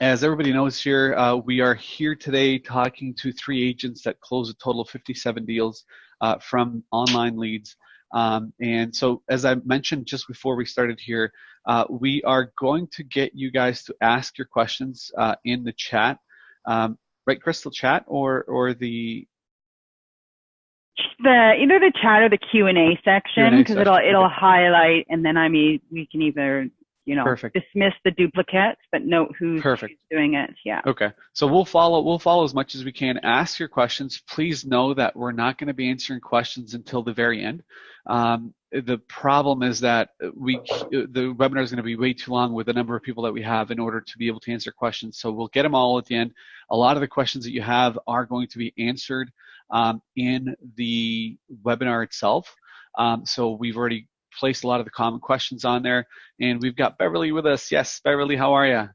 As everybody knows here, we are here today talking to 3 agents that closed a total of 57 deals from online leads. And so, as I mentioned just before we started here, we are going to get you guys to ask your questions in the chat, right, Crystal? Chat or the either the chat or the Q&A section, because it'll highlight, and then we can either Perfect. dismiss the duplicates, but note who's doing it. Yeah. Okay. So we'll follow as much as we can. Ask your questions. Please know that we're not going to be answering questions until the very end. The problem is that the webinar is going to be way too long with the number of people that we have in order to be able to answer questions. So we'll get them all at the end. A lot of the questions that you have are going to be answered in the webinar itself. So we've already placed a lot of the common questions on there, and we've got Beverly with us. Yes, Beverly, how are you?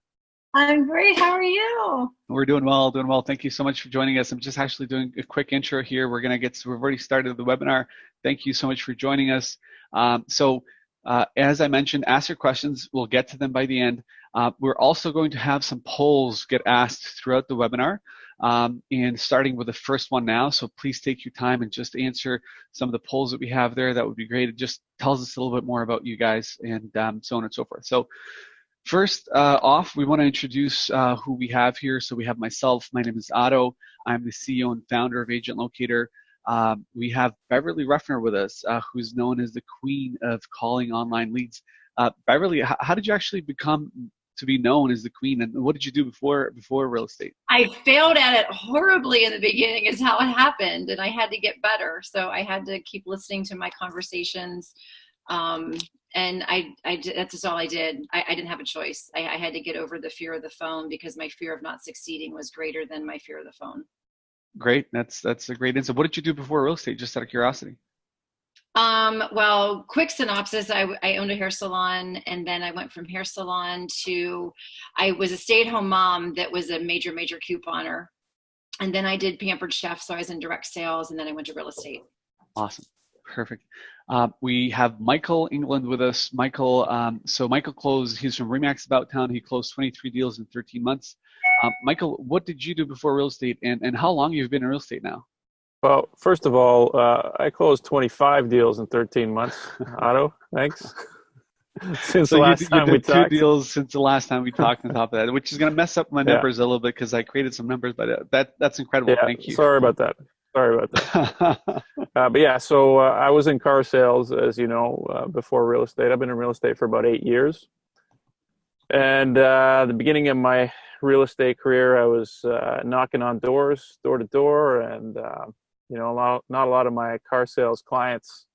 I'm great. How are you? We're doing well, doing well. Thank you so much for joining us. I'm just actually doing a quick intro here. We've already started the webinar. Thank you so much for joining us. As I mentioned, ask your questions. We'll get to them by the end. We're also going to have some polls get asked throughout the webinar, and starting with the first one now. So please take your time and just answer some of the polls that we have there. That would be great. It just tells us a little bit more about you guys and so on and so forth. So first off, we want to introduce who we have here. So we have myself. My name is Otto. I'm the CEO and founder of AgentLocator. We have Beverly Ruffner with us, who's known as the queen of calling online leads. Beverly, how did you actually become to be known as the queen, and what did you do before real estate? I failed at it horribly in the beginning is how it happened, and I had to get better. So I had to keep listening to my conversations, and that's just all I did. I didn't have a choice. I had to get over the fear of the phone because my fear of not succeeding was greater than my fear of the phone. Great. That's a great insight. What did you do before real estate, just out of curiosity? Well, quick synopsis, I owned a hair salon, and then I went from hair salon I was a stay-at-home mom that was a major couponer. And then I did Pampered Chef, so I was in direct sales, and then I went to real estate. Awesome. Perfect. We have Michael England with us. Michael, so Michael closed, he's from Remax About Town. He closed 23 deals in 13 months. Michael, what did you do before real estate, and how long you've been in real estate now? Well, first of all, I closed 25 deals in 13 months. Otto, thanks. Since the last time we talked. 2 deals since the last time we talked on top of that, which is going to mess up my numbers a little bit because I created some numbers, but that's incredible. Yeah, thank you. Sorry about that. But yeah, so I was in car sales, as you know, before real estate. I've been in real estate for about 8 years. And the beginning of my real estate career, I was knocking on doors, door to door, and not a lot of my car sales clients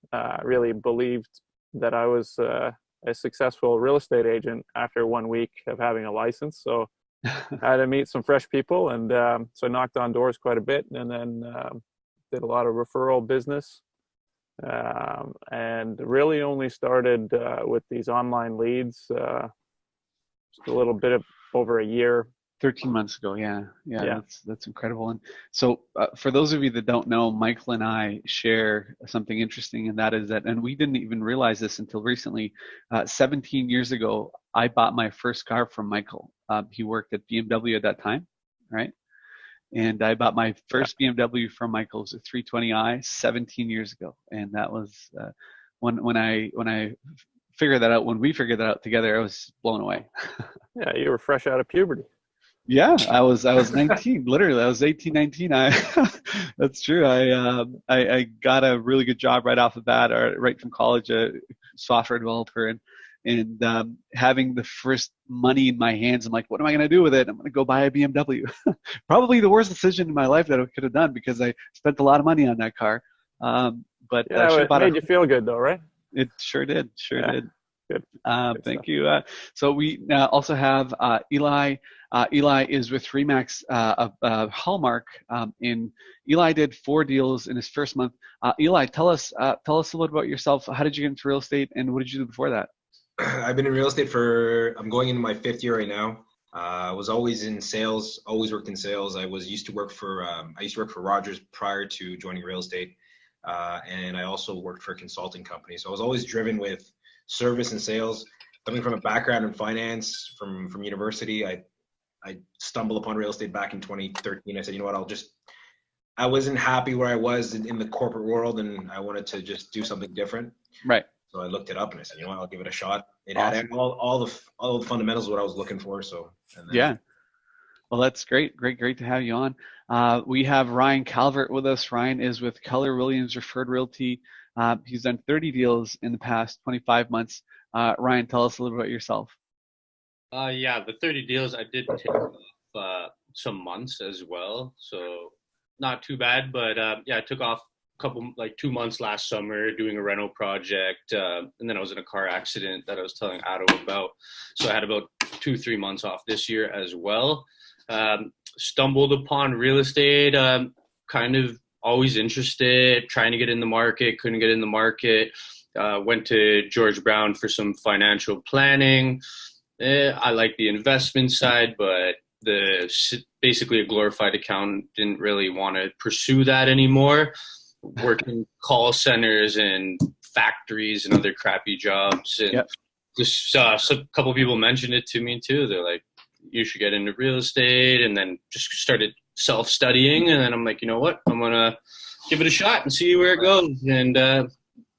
really believed that I was a successful real estate agent after 1 week of having a license. So I had to meet some fresh people, and so I knocked on doors quite a bit, and then did a lot of referral business, and really only started with these online leads just a little bit of over a year. 13 months ago, yeah. That's incredible. And so for those of you that don't know, Michael and I share something interesting, and that is that, and we didn't even realize this until recently, 17 years ago, I bought my first car from Michael. He worked at BMW at that time, right? And I bought my first BMW from Michael. It was a 320i 17 years ago. And that was when I figured that out, when we figured that out together, I was blown away. Yeah, you were fresh out of puberty. Yeah, I was 19, literally. I was 18, 19. That's true. I got a really good job right off the bat, or right from college, a software developer, and having the first money in my hands, I'm like, what am I going to do with it? I'm going to go buy a BMW. Probably the worst decision in my life that I could have done because I spent a lot of money on that car. But yeah, it made you feel good though, right? It sure did. Did. Good. Thank you. So we also have Eli. Eli is with Remax Hallmark. Eli did 4 deals in his first month. Eli, tell us a little bit about yourself. How did you get into real estate, and what did you do before that? I've been in real estate I'm going into my 5th year right now. I was always in sales, always worked in sales. I used to work for Rogers prior to joining real estate. And I also worked for a consulting company. So I was always driven with service and sales. Coming from a background in finance from university, I I stumbled upon real estate back in 2013. I said, you know what, I wasn't happy where I was in the corporate world, and I wanted to just do something different. Right. So I looked it up and I said, you know what, I'll give it a shot. It had all the fundamentals of what I was looking for. So yeah. Well, that's great. Great to have you on. We have Ryan Calvert with us. Ryan is with Keller Williams Referred Realty. He's done 30 deals in the past 25 months. Ryan, tell us a little bit about yourself. Yeah, the 30 deals, I did take off some months as well. So not too bad, but yeah, I took off a couple, like 2 months last summer doing a rental project. And then I was in a car accident that I was telling Otto about. So I had about 2-3 months off this year as well. Stumbled upon real estate, kind of always interested, trying to get in the market, couldn't get in the market. Went to George Brown for some financial planning. I like the investment side, but basically a glorified accountant, didn't really want to pursue that anymore. Working call centers and factories and other crappy jobs. And just a couple of people mentioned it to me too. They're like, you should get into real estate, and then just started self-studying. And then I'm like, you know what? I'm going to give it a shot and see where it goes. And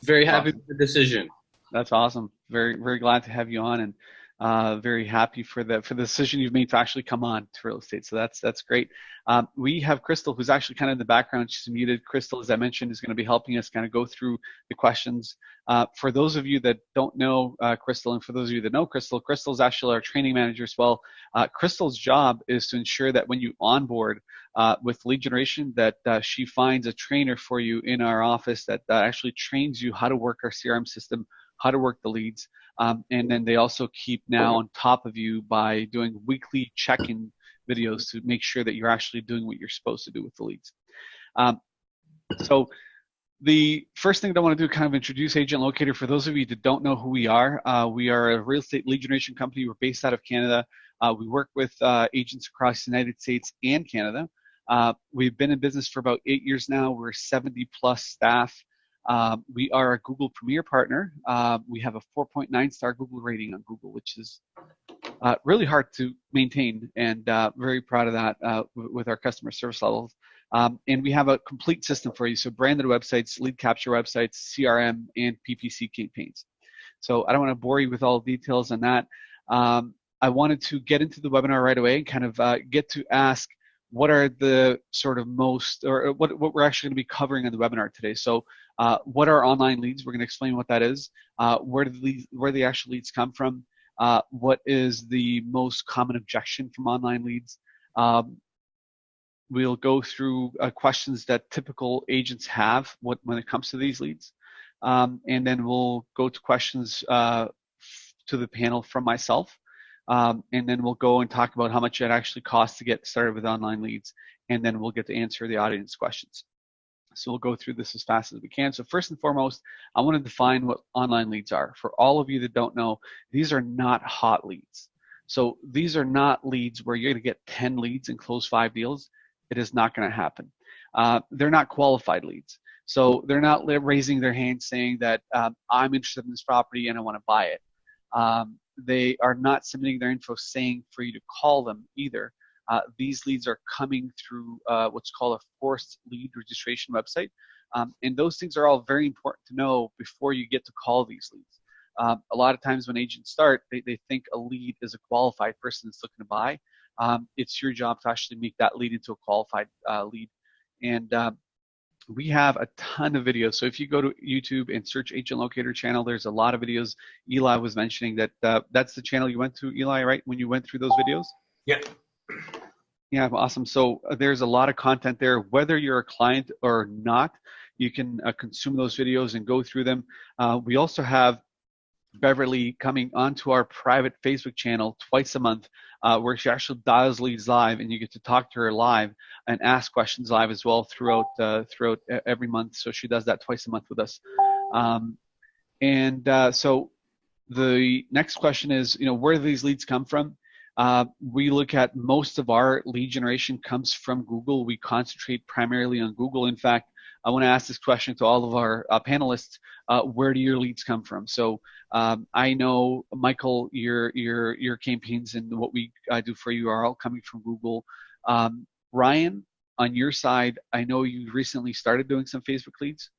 very happy with the decision. That's awesome. Very glad to have you on, and very happy for the decision you've made to actually come on to real estate. So that's great. We have Crystal, who's actually kind of in the background. She's muted. Crystal, as I mentioned, is going to be helping us kind of go through the questions. For those of you that don't know Crystal, and for those of you that know Crystal, Crystal is actually our training manager as well. Crystal's job is to ensure that when you onboard with lead generation, that she finds a trainer for you in our office that actually trains you how to work our CRM system, how to work the leads. And then they also keep now on top of you by doing weekly check-in videos to make sure that you're actually doing what you're supposed to do with the leads. So the first thing that I want to do, kind of introduce AgentLocator. For those of you that don't know who we are a real estate lead generation company. We're based out of Canada. We work with agents across the United States and Canada. We've been in business for about 8 years now. We're 70 plus staff. We are a Google Premier partner. We have a 4.9 star Google rating on Google, which is really hard to maintain, and very proud of that with our customer service levels. And we have a complete system for you. So branded websites, lead capture websites, CRM, and PPC campaigns. So I don't want to bore you with all the details on that. I wanted to get into the webinar right away and kind of get to ask what are the sort of most, or what we're actually going to be covering in the webinar today. So what are online leads? We're going to explain what that is. Where the actual leads come from? What is the most common objection from online leads? We'll go through questions that typical agents have when it comes to these leads. And then we'll go to questions to the panel from myself. And then we'll go and talk about how much it actually costs to get started with online leads. And then we'll get to answer the audience questions. So we'll go through this as fast as we can. So first and foremost, I want to define what online leads are. For all of you that don't know, these are not hot leads. So these are not leads where you're going to get 10 leads and close 5 deals. It is not going to happen. They're not qualified leads. So they're not raising their hand saying that I'm interested in this property and I want to buy it. They are not submitting their info saying for you to call them either. These leads are coming through what's called a forced lead registration website. And those things are all very important to know before you get to call these leads. A lot of times when agents start, they think a lead is a qualified person that's looking to buy. It's your job to actually make that lead into a qualified lead. And we have a ton of videos. So if you go to YouTube and search AgentLocator channel, there's a lot of videos. Eli was mentioning that that's the channel you went to, Eli, right? When you went through those videos? Yeah. Yeah, awesome. So there's a lot of content there. Whether you're a client or not, you can consume those videos and go through them. We also have Beverly coming onto our private Facebook channel twice a month, where she actually dials leads live, and you get to talk to her live and ask questions live as well throughout every month. So she does that twice a month with us. So the next question is, where do these leads come from? We look at most of our lead generation comes from Google. We concentrate primarily on Google. In fact, I want to ask this question to all of our panelists. Where do your leads come from? So I know, Michael, your campaigns and what we do for you are all coming from Google. Ryan, on your side, I know you recently started doing some Facebook leads.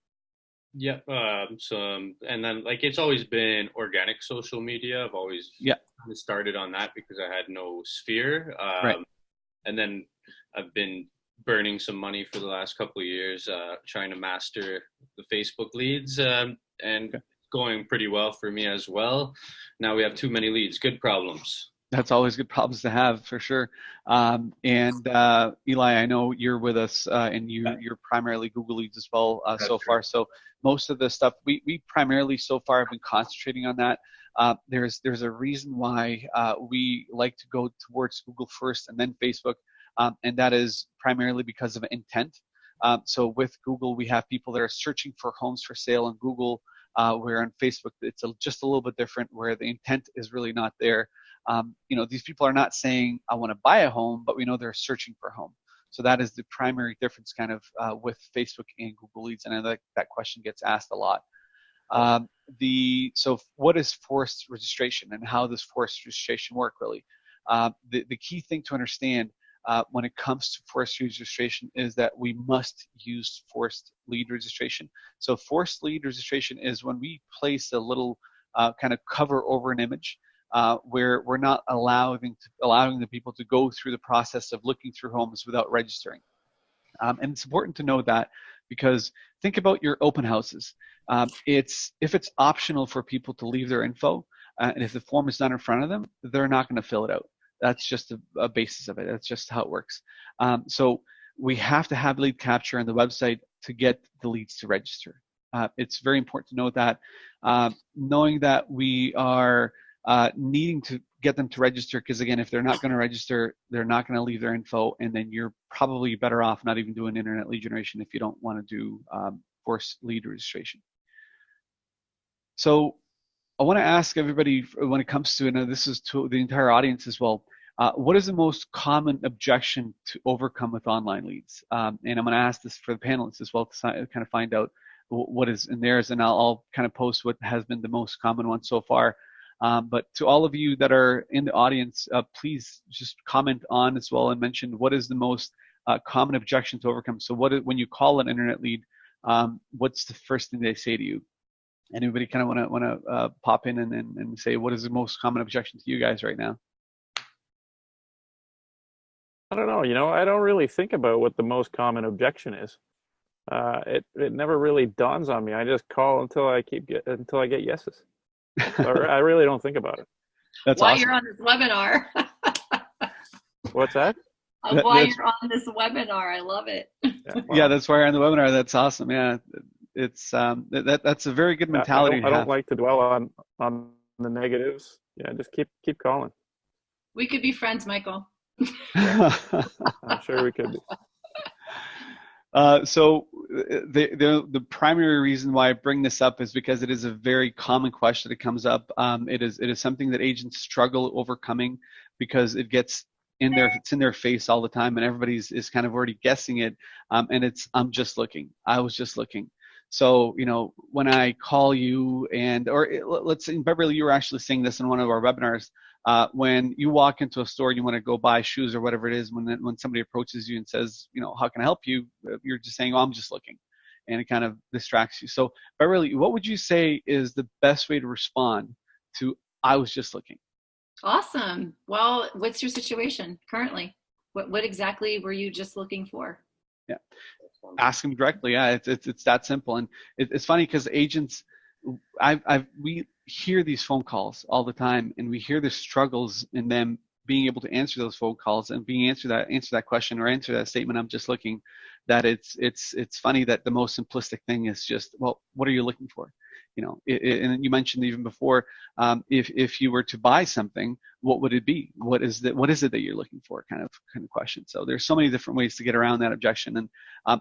Yeah, and then like it's always been organic social media. I've always started on that because I had no sphere. Right. And then I've been burning some money for the last couple of years, trying to master the Facebook leads, and going pretty well for me as well. Now we have too many leads. Good problems. That's always good problems to have, for sure. And Eli, I know you're with us, and you're primarily Google Leads as well so far. So most of the stuff we primarily so far have been concentrating on that. There's a reason why we like to go towards Google first and then Facebook, and that is primarily because of intent. So with Google, we have people that are searching for homes for sale on Google, where on Facebook it's just a little bit different, where the intent is really not there. These people are not saying, I want to buy a home, but we know they're searching for a home. So that is the primary difference kind of with Facebook and Google Leads. And I know that question gets asked a lot. So what is forced registration and how does forced registration work really? The key thing to understand when it comes to forced registration is that we must use forced lead registration. So forced lead registration is when we place a little kind of cover over an image, where we're not allowing the people to go through the process of looking through homes without registering. And it's important to know that, because think about your open houses. If it's optional for people to leave their info, and if the form is not in front of them, they're not going to fill it out. That's just a basis of it. That's just how it works. So we have to have lead capture on the website to get the leads to register. It's very important to know that, knowing that we are needing to get them to register, because again, if they're not going to register, they're not going to leave their info, and then you're probably better off not even doing internet lead generation if you don't want to do forced lead registration. So I want to ask everybody, when it comes to, and this is to the entire audience as well, what is the most common objection to overcome with online leads? And I'm going to ask this for the panelists as well to kind of find out what is in theirs, and I'll kind of post what has been the most common one so far. But to all of you that are in the audience, please just comment on as well and mention what is the most common objection to overcome. So when you call an internet lead, what's the first thing they say to you? Anybody kind of want to pop in and say what is the most common objection to you guys right now? I don't know. I don't really think about what the most common objection is. It never really dawns on me. I just call until I get yeses. I really don't think about it. That's While awesome. you're on this webinar. What's that? While you're on this webinar, I love it. Yeah, that's why you're on the webinar. That's awesome. Yeah, it's that's a very good mentality. I don't like to dwell on the negatives. Yeah, just keep calling. We could be friends, Michael. I'm sure we could be. So the primary reason why I bring this up is because it is a very common question that comes up. It is something that agents struggle overcoming because it's in their face all the time, and everybody's is kind of already guessing it. And it's, I'm just looking. I was just looking. So when I call you let's say, Beverly, you were actually saying this in one of our webinars. When you walk into a store and you want to go buy shoes or whatever it is, when somebody approaches you and says, how can I help you? You're just saying, oh, I'm just looking. And it kind of distracts you. So Beverly, what would you say is the best way to respond to, I was just looking? Awesome. Well, what's your situation currently? What exactly were you just looking for? Yeah. Ask them directly. Yeah, it's that simple. And it's funny because agents, we hear these phone calls all the time, and we hear the struggles in them being able to answer those phone calls and answer that question or answer that statement. I'm just looking. That it's funny that the most simplistic thing is just, well, what are you looking for? And you mentioned even before, if you were to buy something, what would it be? What is it that you're looking for? Kind of question. So there's so many different ways to get around that objection, and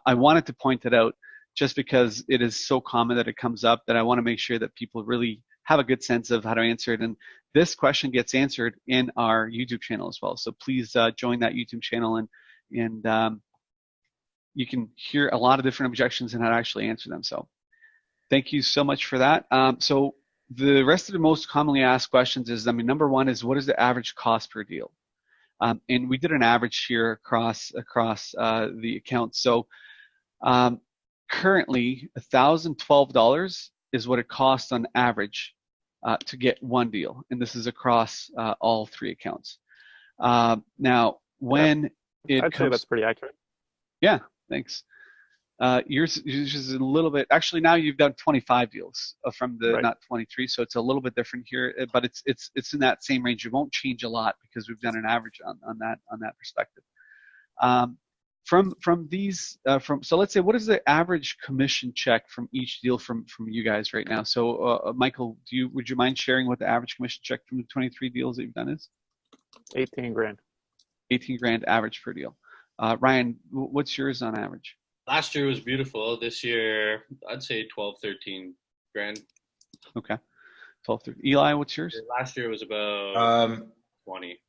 I wanted to point it out just because it is so common that it comes up, that I want to make sure that people really have a good sense of how to answer it. And this question gets answered in our YouTube channel as well. So please join that YouTube channel and you can hear a lot of different objections and how to actually answer them. So thank you so much for that. So the rest of the most commonly asked questions is, number one is, what is the average cost per deal? And we did an average here across the accounts. So currently, $1,012 is what it costs on average to get one deal, and this is across all three accounts. Now, when I'd say that's pretty accurate. Yeah, thanks. Yours is a little bit. Actually, now you've done 25 deals from the not 23, so it's a little bit different here. But it's in that same range. It won't change a lot because we've done an average on that perspective. From these, so let's say, what is the average commission check from each deal from you guys right now? So Michael, would you mind sharing what the average commission check from the 23 deals that you've done is? 18 grand. 18 grand average per deal. Ryan, what's yours on average? Last year was beautiful. This year, I'd say 12, 13 grand. Okay. 12, 13. Eli, what's yours? Last year was about 20.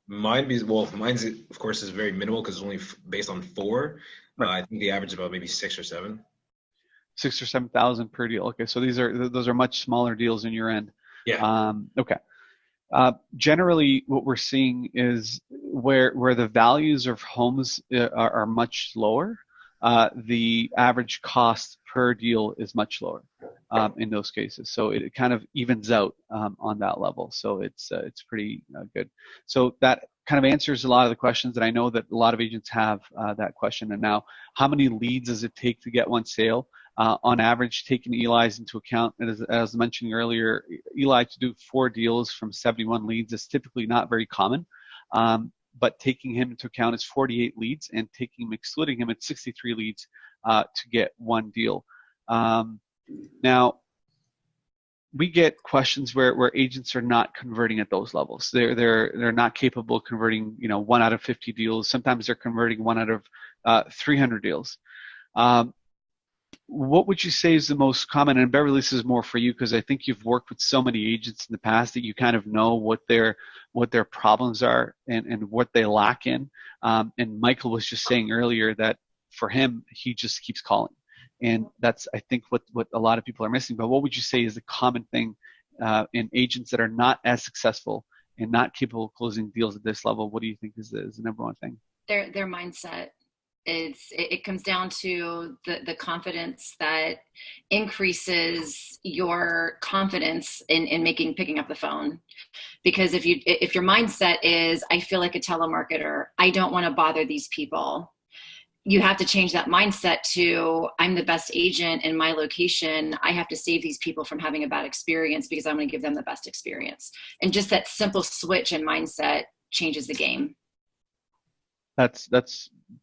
Mine's of course is very minimal because it's only based on 4. I think the average is about maybe 6 or 7. 6 or 7,000 per deal. Okay, so those are much smaller deals in your end. Yeah. Okay. Generally, what we're seeing is where the values of homes are much lower, the average cost per deal is much lower in those cases. So it kind of evens out on that level. So it's pretty good. So that kind of answers a lot of the questions that I know that a lot of agents have that question. And now, how many leads does it take to get one sale? On average, taking Eli's into account, and as mentioned earlier, Eli to do 4 deals from 71 leads is typically not very common. But taking him into account is 48 leads, and excluding him, it's 63 leads to get one deal. Now, we get questions where agents are not converting at those levels. They're not capable of converting, 1 out of 50 deals. Sometimes they're converting 1 out of 300 deals. What would you say is the most common? And Beverly, this is more for you because I think you've worked with so many agents in the past that you kind of know what their problems are and what they lack in. And Michael was just saying earlier that for him, he just keeps calling. And that's, I think, what a lot of people are missing. But what would you say is the common thing in agents that are not as successful and not capable of closing deals at this level? What do you think is the number one thing? Their mindset. It comes down to the confidence that increases your confidence in picking up the phone. Because if your mindset is, I feel like a telemarketer, I don't want to bother these people, you have to change that mindset to, I'm the best agent in my location. I have to save these people from having a bad experience because I'm going to give them the best experience. And just that simple switch in mindset changes the game. That's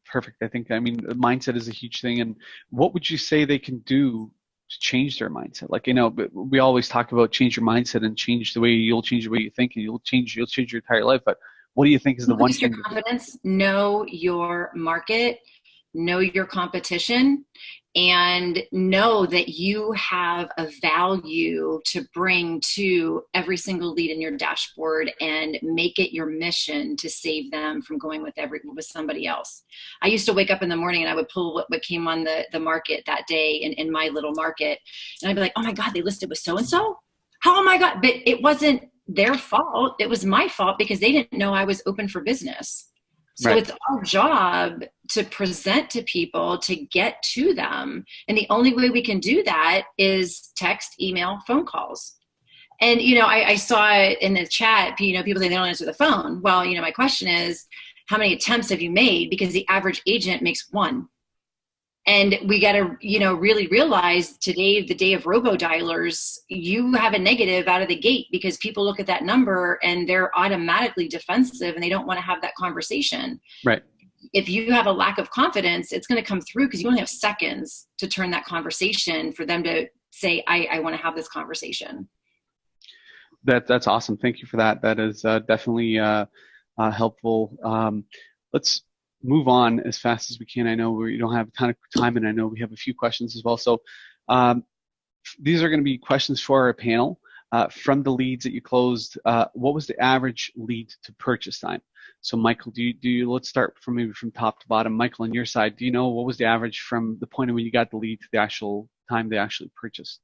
perfect. Mindset is a huge thing. And what would you say they can do to change their mindset? We always talk about change your mindset and change the way you'll change the way you think, and you'll change your entire life. But what do you think is the one thing? Your confidence, know your market, know your competition, and know that you have a value to bring to every single lead in your dashboard, and make it your mission to save them from going with somebody else. I used to wake up in the morning and I would pull what came on the market that day in my little market. And I'd be like, oh my God, they listed with so-and-so? Oh my God. But it wasn't their fault. It was my fault because they didn't know I was open for business. So It's our job to present to people, to get to them. And the only way we can do that is text, email, phone calls. And, I saw it in the chat, people say they don't answer the phone. Well, my question is, how many attempts have you made? Because the average agent makes 1. And we got to, really realize today, the day of robo-dialers, you have a negative out of the gate because people look at that number and they're automatically defensive and they don't want to have that conversation. Right. If you have a lack of confidence, it's going to come through because you only have seconds to turn that conversation for them to say, I want to have this conversation. That's awesome. Thank you for that. That is definitely helpful. Let's move on as fast as we can. I know we don't have a ton of time, and I know we have a few questions as well. So these are going to be questions for our panel. from the leads that you closed, what was the average lead to purchase time? So Michael, let's start from maybe from top to bottom. Michael, on your side, do you know what was the average from the point of when you got the lead to the actual time they actually purchased?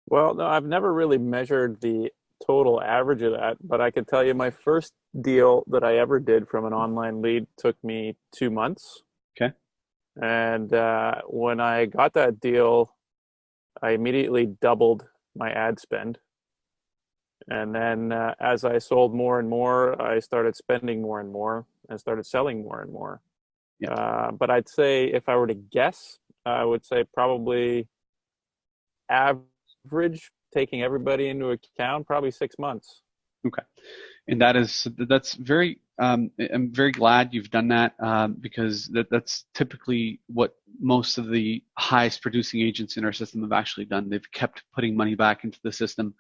Well, no, I've never really measured the total average of that, but I could tell you my first deal that I ever did from an online lead took me 2 months. Okay. And when I got that deal, I immediately doubled my ad spend. And then as I sold more and more, I started spending more and more and started selling more and more. Yeah. But I'd say if I were to guess, I would say probably average, taking everybody into account, probably 6 months. Okay. And that's very, I'm very glad you've done that because that's typically what most of the highest producing agents in our system have actually done. They've kept putting money back into the system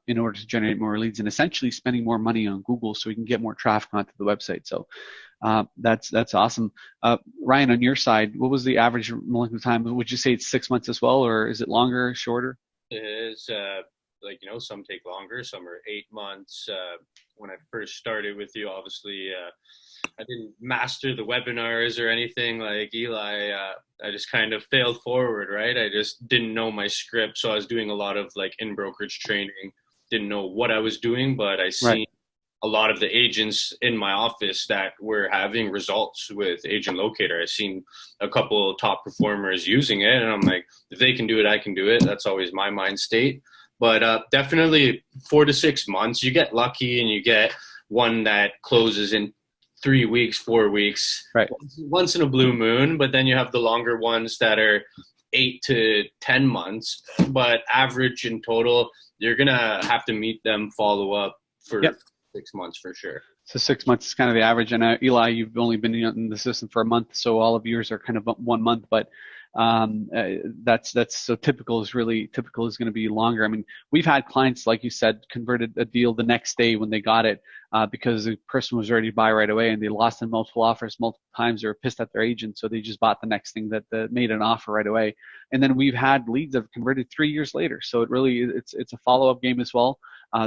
in order to generate more leads and essentially spending more money on Google so we can get more traffic onto the website. So that's awesome. Ryan, on your side, what was the average length of time? Would you say it's 6 months as well, or is it longer, shorter? It is some take longer, some are 8 months. When I first started with you, obviously, I didn't master the webinars or anything like Eli. I just kind of failed forward, right? I just didn't know my script. So I was doing a lot of like in brokerage training, didn't know what I was doing, but I seen a lot of the agents in my office that were having results with AgentLocator. I seen a couple of top performers using it, and I'm like, if they can do it, I can do it. That's always my mind state. But definitely 4 to 6 months, you get lucky and you get one that closes in 3 weeks, 4 weeks, right? Once in a blue moon. But then you have the longer ones that are 8 to 10 months. But average in total, you're going to have to meet them, follow up for 6 months for sure. So 6 months is kind of the average. And Eli, you've only been in the system for a month, so all of yours are kind of 1 month. But that's so typical is going to be longer. I mean, we've had clients, like you said, converted a deal the next day when they got it because the person was ready to buy right away and they lost in multiple offers multiple times. They were pissed at their agent, so they just bought the next thing that made an offer right away. And then we've had leads that have converted 3 years later. So it's a follow-up game as well.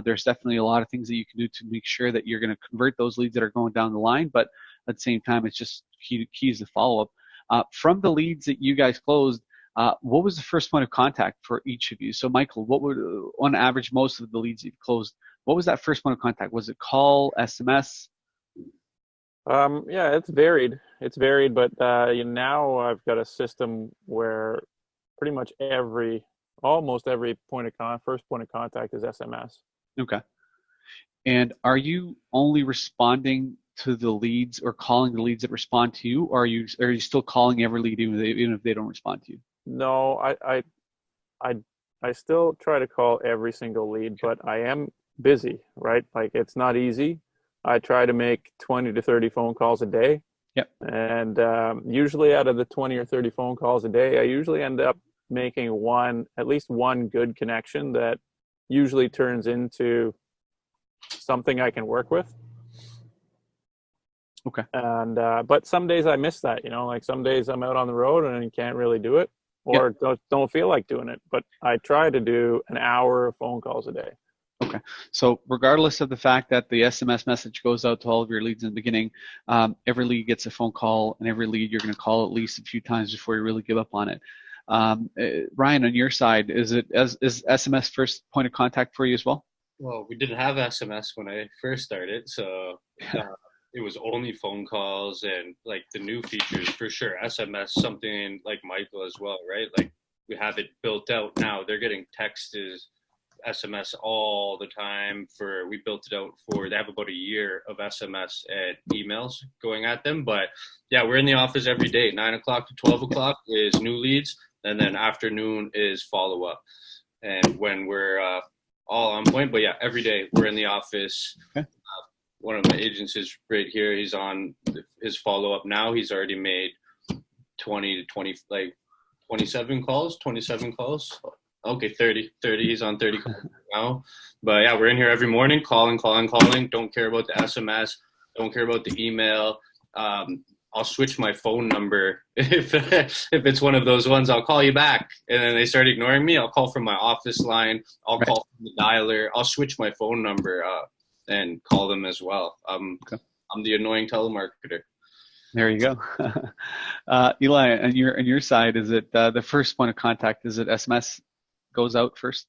There's definitely a lot of things that you can do to make sure that you're going to convert those leads that are going down the line, but at the same time, it's just key is the follow-up. From the leads that you guys closed, what was the first point of contact for each of you? So Michael, what would, on average, most of the leads you've closed, what was that first point of contact? Was it call, SMS? Yeah, it's varied. But now I've got a system where pretty much almost every first point of contact is SMS. Okay. And are you only responding to the leads or calling the leads that respond to you, or are you still calling every lead even if they don't respond to you? No, I still try to call every single lead, but I am busy, right? Like, it's not easy. I try to make 20 to 30 phone calls a day. Yep. And usually out of the 20 or 30 phone calls a day, I usually end up making at least one good connection that usually turns into something I can work with. Okay. And but some days I miss that, like some days I'm out on the road and I can't really do it, or don't feel like doing it. But I try to do an hour of phone calls a day. Okay. So regardless of the fact that the SMS message goes out to all of your leads in the beginning, every lead gets a phone call, and every lead you're going to call at least a few times before you really give up on it. Ryan, on your side, is SMS first point of contact for you as well? Well, we didn't have SMS when I first started, so it was only phone calls and like the new features for sure. SMS, something like Michael as well, right? Like, we have it built out now. They're getting texts, SMS all the time. We built it out they have about a year of SMS and emails going at them. But yeah, we're in the office every day. 9 o'clock to 12 o'clock is new leads, and then afternoon is follow up. And when we're all on point, but yeah, every day we're in the office. Okay. One of my agents is right here. He's on his follow up now. He's already made 27 calls. Okay, 30. He's on 30 calls now. But yeah, we're in here every morning, calling. Don't care about the SMS. Don't care about the email. I'll switch my phone number. If it's one of those ones, I'll call you back. And then they start ignoring me. I'll call from my office line. I'll call from the dialer. I'll switch my phone number and call them as well. I'm the annoying telemarketer. There you go. Eli, on your side, is it the first point of contact? Is it SMS goes out first?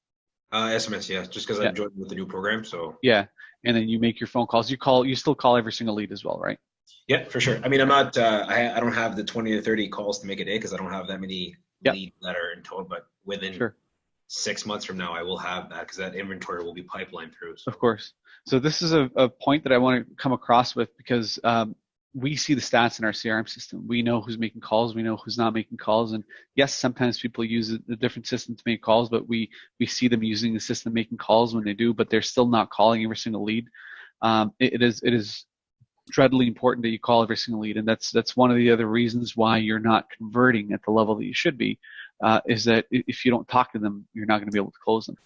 SMS, yeah, just because I joined with the new program, so. Yeah, and then you make your phone calls. You still call every single lead as well, right? Yeah, for sure. I mean, I'm not. I don't have the 20 to 30 calls to make a day because I don't have that many leads that are in total. But within 6 months from now, I will have that because that inventory will be pipelined through. So. Of course. So this is a point that I want to come across with because we see the stats in our CRM system. We know who's making calls. We know who's not making calls. And yes, sometimes people use a different system to make calls, but we see them using the system making calls when they do, but they're still not calling every single lead. It is dreadfully important that you call every single lead, and that's one of the other reasons why you're not converting at the level that you should be, is that if you don't talk to them, you're not going to be able to close them.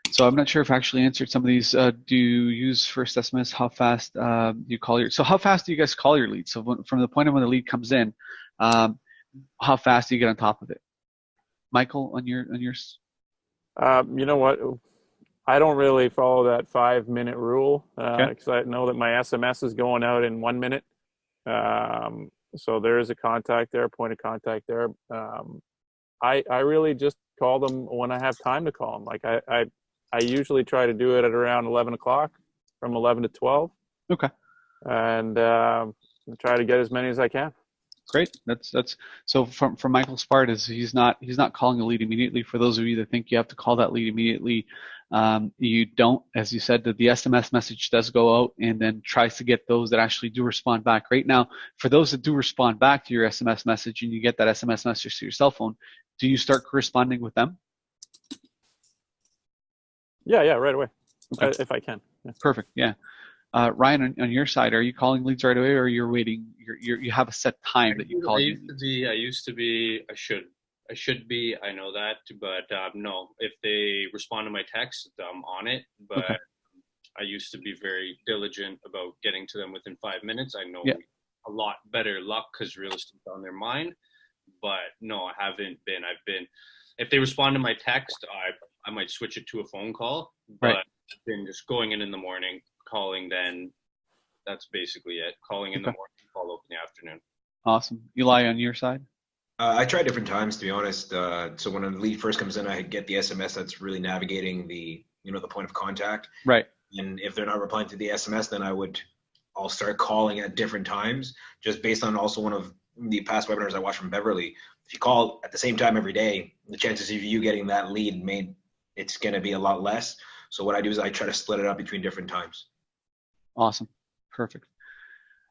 So I'm not sure if I actually answered some of these. Do you use first SMS? How fast do you call your? So how fast do you guys call your lead? So from the point of when the lead comes in, how fast do you get on top of it? Michael, on yours? You know what? I don't really follow that 5-minute rule because I know that my SMS is going out in 1 minute. So there is a contact there, point of contact there. I really just call them when I have time to call them. Like I usually try to do it at around 11 o'clock, from 11 to 12. Okay. And try to get as many as I can. Great. That's so from Michael's part is he's not calling a lead immediately. For those of you that think you have to call that lead immediately, you don't. As you said, that the SMS message does go out and then tries to get those that actually do respond back. Right now, for those that do respond back to your SMS message and you get that SMS message to your cell phone, do you start corresponding with them? Yeah, right away, if I can. Yeah. Perfect. Yeah. Ryan, on your side, are you calling leads right away, or you're waiting? You have a set time that you call. I used to be. I should be. I know that, but no. If they respond to my text, I'm on it. But I used to be very diligent about getting to them within 5 minutes. I know a lot better luck because real estate's on their mind. But no, I haven't been. I've been. If they respond to my text, I might switch it to a phone call. But I've been just going in the morning. Calling, then that's basically it. Calling in the morning, follow up in the afternoon. Awesome. Eli, on your side? I try different times, to be honest. So when a lead first comes in, I get the SMS that's really navigating the point of contact. Right. And if they're not replying to the SMS, then I'll start calling at different times, just based on also one of the past webinars I watched from Beverly. If you call at the same time every day, the chances of you getting that lead it's going to be a lot less. So what I do is I try to split it up between different times. Awesome. Perfect.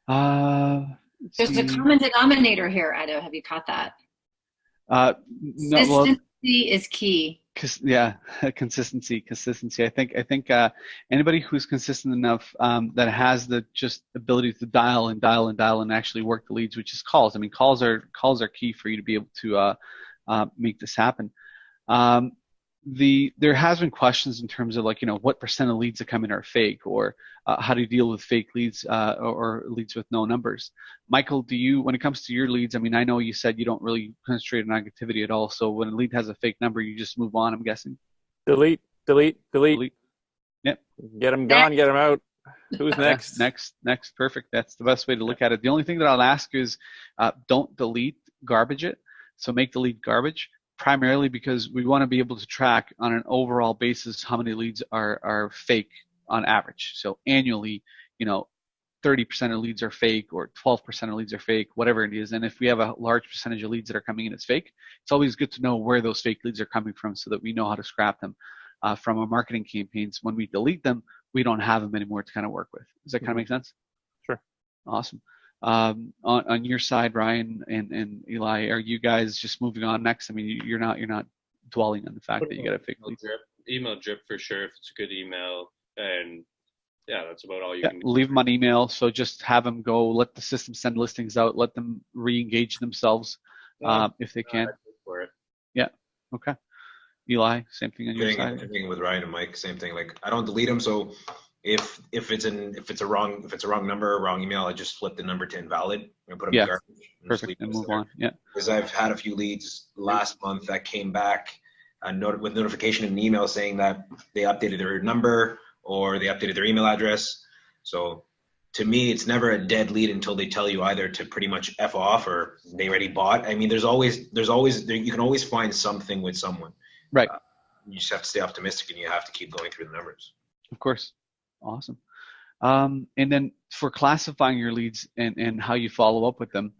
There's a common denominator here, Edo. Have you caught that? Consistency is key. Consistency. I think anybody who's consistent enough that has the just ability to dial and actually work the leads, which is calls. I mean, calls are key for you to be able to make this happen. There has been questions in terms of what percent of leads that come in are fake, or how do you deal with fake leads or leads with no numbers? Michael, when it comes to your leads, I mean, I know you said you don't really concentrate on activity at all. So when a lead has a fake number, you just move on, I'm guessing. Delete. Yep. Get them gone, get them out. Who's next? Next. Perfect. That's the best way to look at it. The only thing that I'll ask is don't delete, garbage it. So make the lead garbage. Primarily because we want to be able to track on an overall basis how many leads are fake on average. So annually, 30% of leads are fake, or 12% of leads are fake, whatever it is. And if we have a large percentage of leads that are coming in as fake, it's always good to know where those fake leads are coming from so that we know how to scrap them from our marketing campaigns. When we delete them, we don't have them anymore to kind of work with. Does that kind of make sense? Sure. Awesome. On your side, Ryan and Eli, are you guys just moving on next? I mean, you're not dwelling on the fact that you got a fake lead. Email drip for sure if it's a good email, and that's about all you can do. Leave them on email. So just have them go. Let the system send listings out. Let them re-engage themselves if they can. For it. Yeah. Okay. Eli, same thing on your side. Same thing with Ryan and Mike. Same thing. Like I don't delete them. So If it's a wrong number or wrong email, I just flip the number to invalid and put them in garbage. Perfect, and move on. Yeah. Because I've had a few leads last month that came back with notification in an email saying that they updated their number or they updated their email address. So to me, it's never a dead lead until they tell you either to pretty much F off or they already bought. I mean, you can always find something with someone. Right. You just have to stay optimistic and you have to keep going through the numbers. Of course. Awesome. And then for classifying your leads and how you follow up with them,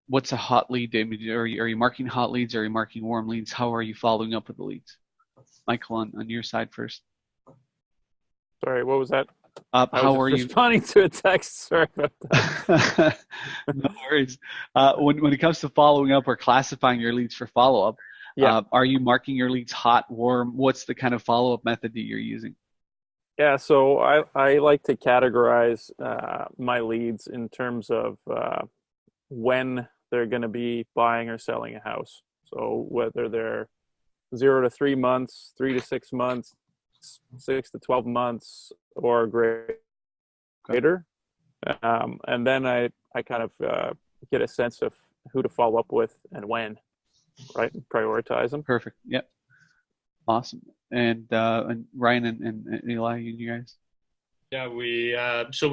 what's a hot lead? Are you marking hot leads? Are you marking warm leads? How are you following up with the leads? Michael, on your side first. Sorry, what was that? How are you responding to a text? Sorry about that. No worries. When it comes to following up or classifying your leads for follow-up, are you marking your leads hot, warm? What's the kind of follow-up method that you're using? Yeah, so I like to categorize my leads in terms of when they're going to be buying or selling a house. So whether they're 0 to 3 months, 3 to 6 months, 6 to 12 months, or greater. And then I kind of get a sense of who to follow up with and when, right? And prioritize them. Perfect. Yep. Awesome. And Ryan and Eli, you guys? Yeah, we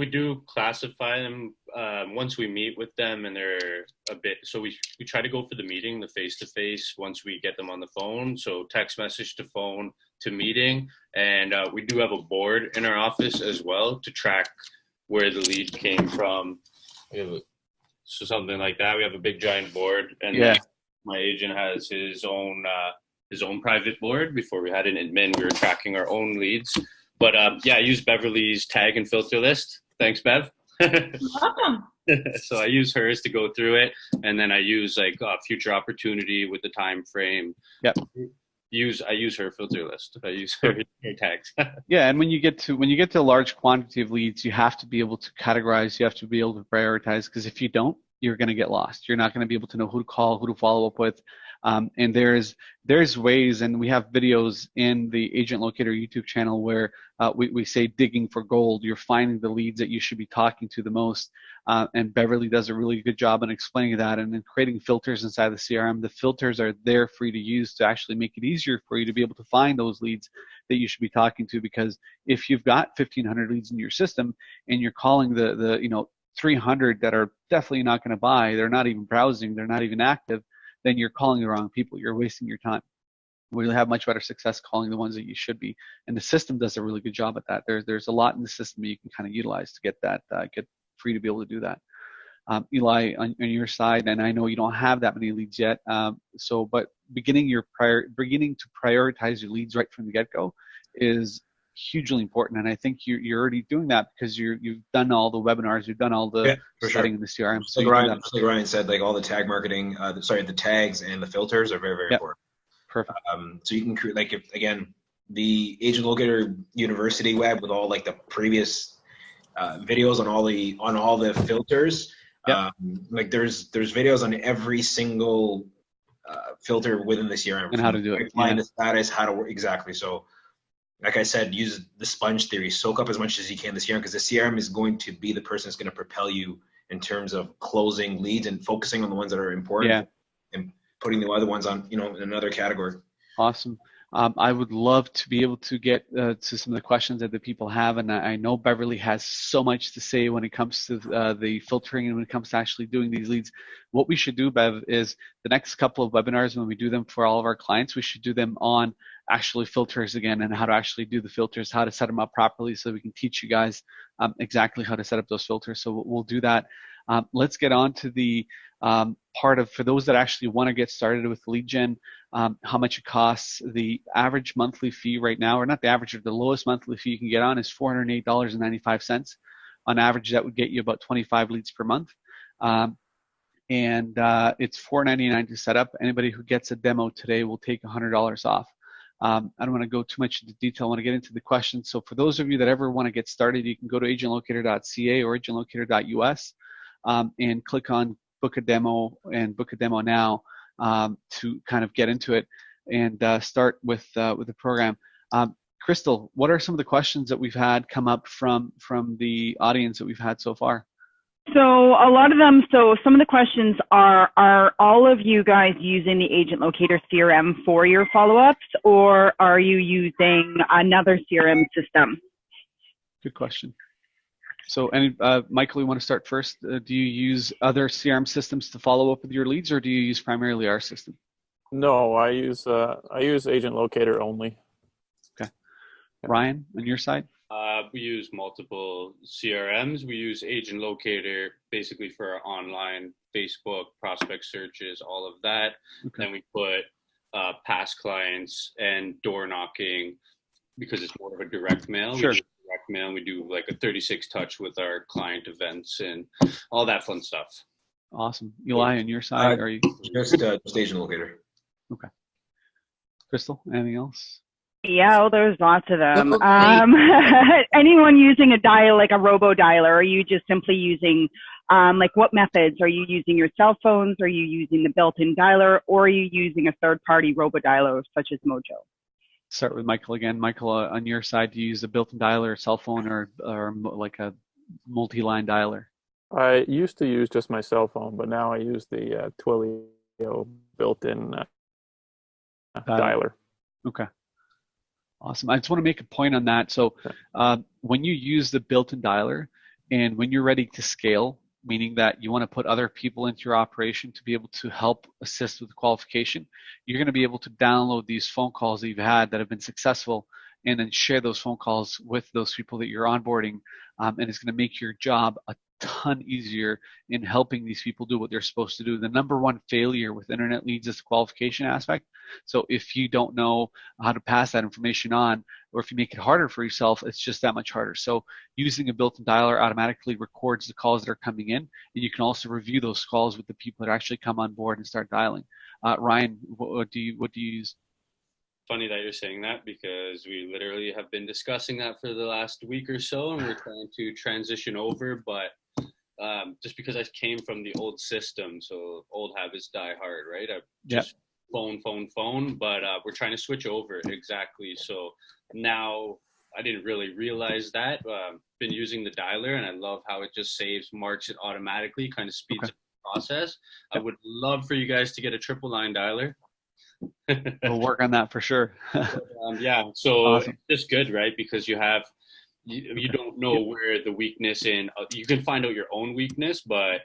do classify them once we meet with them, and they're a bit. So we try to go for the meeting, the face-to-face, once we get them on the phone. So text message to phone to meeting, and we do have a board in our office as well to track where the lead came from. So something like that. We have a big giant board, and then my agent has his own private board. Before we had an admin, we were tracking our own leads. But I use Beverly's tag and filter list. Thanks, Bev. Welcome. So I use hers to go through it, and then I use future opportunity with the time frame. Yep. I use her filter list. I use her tags. Yeah, and when you get to a large quantity of leads, you have to be able to categorize. You have to be able to prioritize, because if you don't, you're going to get lost. You're not going to be able to know who to call, who to follow up with. And there's ways, and we have videos in the Agent Locator YouTube channel where we say digging for gold. You're finding the leads that you should be talking to the most. And Beverly does a really good job in explaining that, and then creating filters inside the CRM. The filters are there for you to use to actually make it easier for you to be able to find those leads that you should be talking to. Because if you've got 1,500 leads in your system and you're calling the 300 that are definitely not going to buy, they're not even browsing, they're not even active, then you're calling the wrong people. You're wasting your time. We'll have much better success calling the ones that you should be. And the system does a really good job at that. There's a lot in the system that you can kind of utilize to get that, get free to be able to do that. Eli, on your side, and I know you don't have that many leads yet, but beginning to prioritize your leads right from the get-go is hugely important. And I think you're already doing that because you've done all the webinars, you've done all the setting in the CRM. So like Ryan said, like all the tag marketing, the tags and the filters are very, very important. Perfect. So you can create, like, if again, the Agent Locator University web with all like the previous videos on all the filters. Like there's videos on every single filter within the CRM and how to do it. Find the status, how to work exactly. So, like I said, use the sponge theory. Soak up as much as you can the CRM, because the CRM is going to be the person that's going to propel you in terms of closing leads and focusing on the ones that are important and putting the other ones on, in another category. Awesome. I would love to be able to get to some of the questions that the people have, and I know Beverly has so much to say when it comes to the filtering and when it comes to actually doing these leads. What we should do, Bev, is the next couple of webinars, when we do them for all of our clients, we should do them on actually filters again, and how to actually do the filters, how to set them up properly, so we can teach you guys exactly how to set up those filters. So we'll do that. Let's get on to the part of, for those that actually want to get started with lead gen, how much it costs. The average monthly fee right now, or not the average, or the lowest monthly fee you can get on is $408.95. On average, that would get you about 25 leads per month. And it's $499 to set up. Anybody who gets a demo today will take $100 off. I don't want to go too much into detail. I want to get into the questions. So for those of you that ever want to get started, you can go to agentlocator.ca or agentlocator.us and click on book a demo and book a demo now to kind of get into it and start with the program. Crystal, what are some of the questions that we've had come up from the audience that we've had so far? So a lot of them, so some of the questions are all of you guys using the AgentLocator CRM for your follow-ups, or are you using another CRM system? Good question. So, Michael, you want to start first? Do you use other CRM systems to follow up with your leads, or do you use primarily our system? No, I use AgentLocator only. Okay. Ryan, on your side? We use multiple CRMs. We use AgentLocator basically for our online Facebook prospect searches, all of that. Okay. Then we put past clients and door knocking because it's more of a direct mail. Sure. We do direct mail. We do like a 36 touch with our client events and all that fun stuff. Awesome. Eli, on your side, are you just AgentLocator? Okay. Crystal, anything else? Yeah, well, there's lots of them. Anyone using a dial, like a robo dialer? Are you just simply using, like what methods? Are you using your cell phones? Are you using the built-in dialer? Or are you using a third-party robo dialer such as Mojo? Start with Michael again. Michael, on your side, do you use a built-in dialer, cell phone, or like a multi-line dialer? I used to use just my cell phone, but now I use the Twilio built-in dialer. Okay. Awesome. I just want to make a point on that. So when you use the built-in dialer and when you're ready to scale, meaning that you want to put other people into your operation to be able to help assist with qualification, you're going to be able to download these phone calls that you've had that have been successful and then share those phone calls with those people that you're onboarding. And it's going to make your job a ton easier in helping these people do what they're supposed to do. The number one failure with internet leads is the qualification aspect. So if you don't know how to pass that information on, or if you make it harder for yourself, it's just that much harder. So using a built-in dialer automatically records the calls that are coming in, and you can also review those calls with the people that actually come on board and start dialing. Ryan, what do you use? Funny that you're saying that, because we literally have been discussing that for the last week or so, and we're trying to transition over, but just because I came from the old system, so old habits die hard, right? I just phone, but we're trying to switch over. Exactly. So now I didn't really realize that. Been using the dialer, and I love how it just marks it automatically, kind of speeds up the process. I would love for you guys to get a triple line dialer. We'll work on that for sure. Yeah, so awesome. It's just good, right? Because you don't know where the weakness in, you can find out your own weakness, but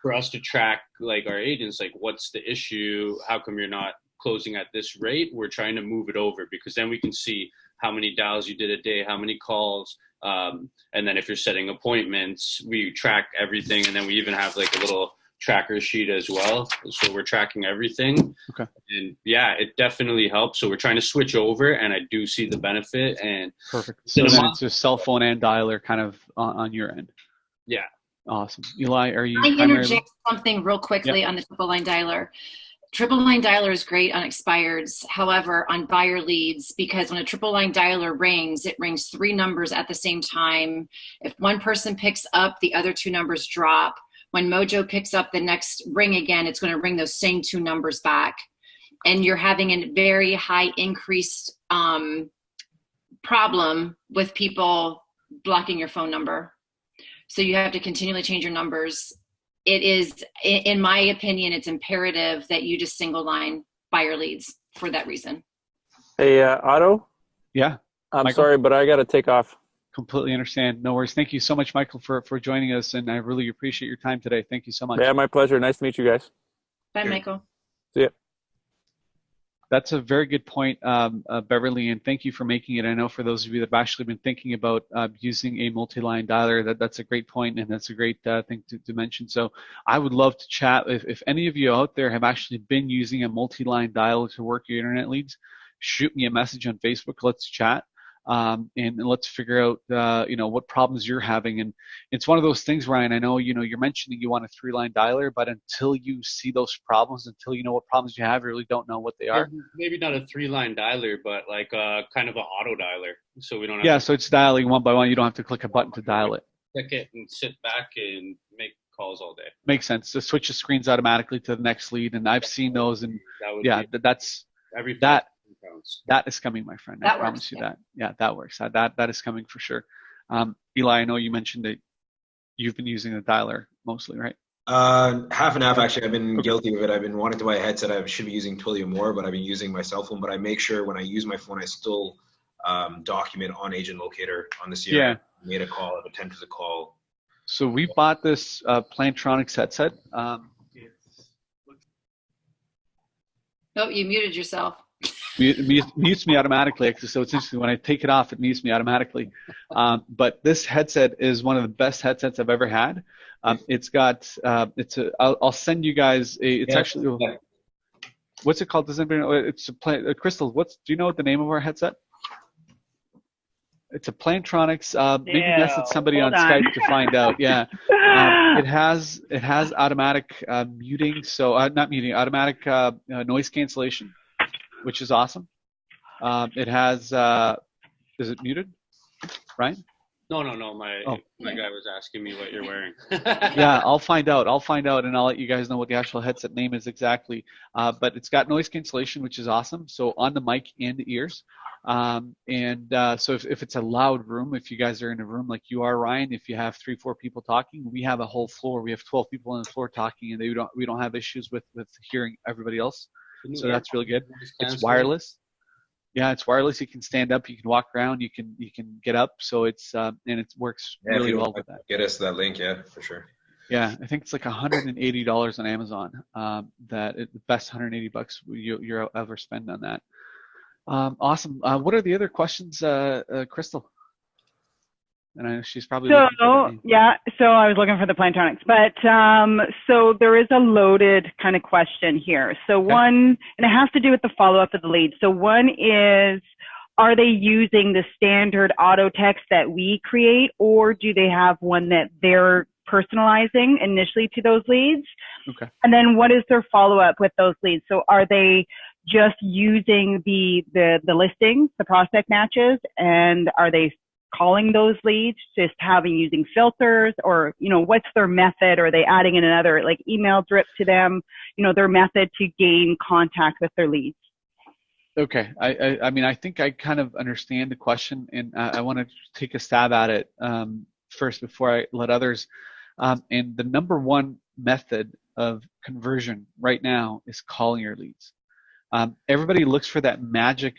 for us to track like our agents, like what's the issue? How come you're not closing at this rate? We're trying to move it over, because then we can see how many dials you did a day, how many calls, and then if you're setting appointments, we track everything, and then we even have like a little tracker sheet as well, so we're tracking everything. Okay. And yeah, it definitely helps. So we're trying to switch over, and I do see the benefit. And perfect. So then it's just cell phone and dialer kind of on your end. Yeah. Awesome. Eli, are you? I interject something real quickly on the triple line dialer. Triple line dialer is great on expireds. However, on buyer leads, because when a triple line dialer rings, it rings 3 numbers at the same time. If one person picks up, the other 2 numbers drop. When Mojo picks up the next ring again, it's going to ring those same 2 numbers back. And you're having a very high increased problem with people blocking your phone number. So you have to continually change your numbers. It is, in my opinion, it's imperative that you just single line buyer leads for that reason. Hey, Otto? Yeah? I'm Michael? Sorry, but I got to take off. Completely understand. No worries. Thank you so much, Michael, for joining us, and I really appreciate your time today. Thank you so much. Yeah, my pleasure. Nice to meet you guys. Bye, Michael. See ya. That's a very good point, Beverly, and thank you for making it. I know for those of you that have actually been thinking about using a multi-line dialer, that's a great point, and that's a great thing to mention. So I would love to chat. If any of you out there have actually been using a multi-line dialer to work your internet leads, shoot me a message on Facebook. Let's chat. And let's figure out, what problems you're having. And it's one of those things, Ryan, I know, you're mentioning you want a 3-line dialer, but until you see those problems, until you know what problems you have, you really don't know what they are. Maybe not a 3-line dialer, but like kind of an auto dialer. So we don't have so it's dialing one by one. You don't have to click a button to dial it. Click it and sit back and make calls all day. Makes sense. So switch the screens automatically to the next lead. And I've seen those, and that's every That is coming, my friend. I promise you that. Yeah, that works. That is coming for sure. Eli, I know you mentioned that you've been using the dialer mostly, right? Half and half, actually. I've been guilty of it. I've been wanting to buy a headset. I should be using Twilio more, but I've been using my cell phone. But I make sure when I use my phone, I still document on AgentLocator on the CRM. Yeah. Made a call, I've attended the call. So we bought this Plantronics headset. Oh, you muted yourself. Mutes me automatically, so it's interesting. When I take it off, it mutes me automatically. But this headset is one of the best headsets I've ever had. It's got I'll send you guys actually what's it called? Does anybody know? It's Crystal. Do you know what the name of our headset? It's a Plantronics. Maybe message somebody on Skype to find out. Yeah, it has automatic muting. So not muting, automatic noise cancellation, which is awesome. It has. Is it muted, Ryan? No. My guy was asking me what you're wearing. Yeah, I'll find out, and I'll let you guys know what the actual headset name is exactly. But it's got noise cancellation, which is awesome. So on the mic and the ears. So if it's a loud room, if you guys are in a room like you are, Ryan, if you have 3-4 people talking, we have a whole floor. We have 12 people on the floor talking, and we don't have issues with hearing everybody else. So that's really good. It's wireless. Yeah, it's wireless. You can stand up, you can walk around, you can get up. So it's and it works really well with that. Get us that link, yeah, for sure. Yeah, I think it's like $180 on Amazon. The best $180 you'll ever spend on that. Awesome. What are the other questions, Crystal? And I know she's probably so I was looking for the Plantronics, but so there is a loaded kind of question here. So one, and it has to do with the follow-up of the lead. So one is, are they using the standard auto text that we create, or do they have one that they're personalizing initially to those leads? Okay. And then what is their follow-up with those leads? So are they just using the listings, the prospect matches, and are they calling those leads, just using filters, or what's their method? Or are they adding in another like email drip to them, their method to gain contact with their leads? Okay, I mean, I think I kind of understand the question, and I want to take a stab at it first before I let others. And the number one method of conversion right now is calling your leads. Everybody looks for that magic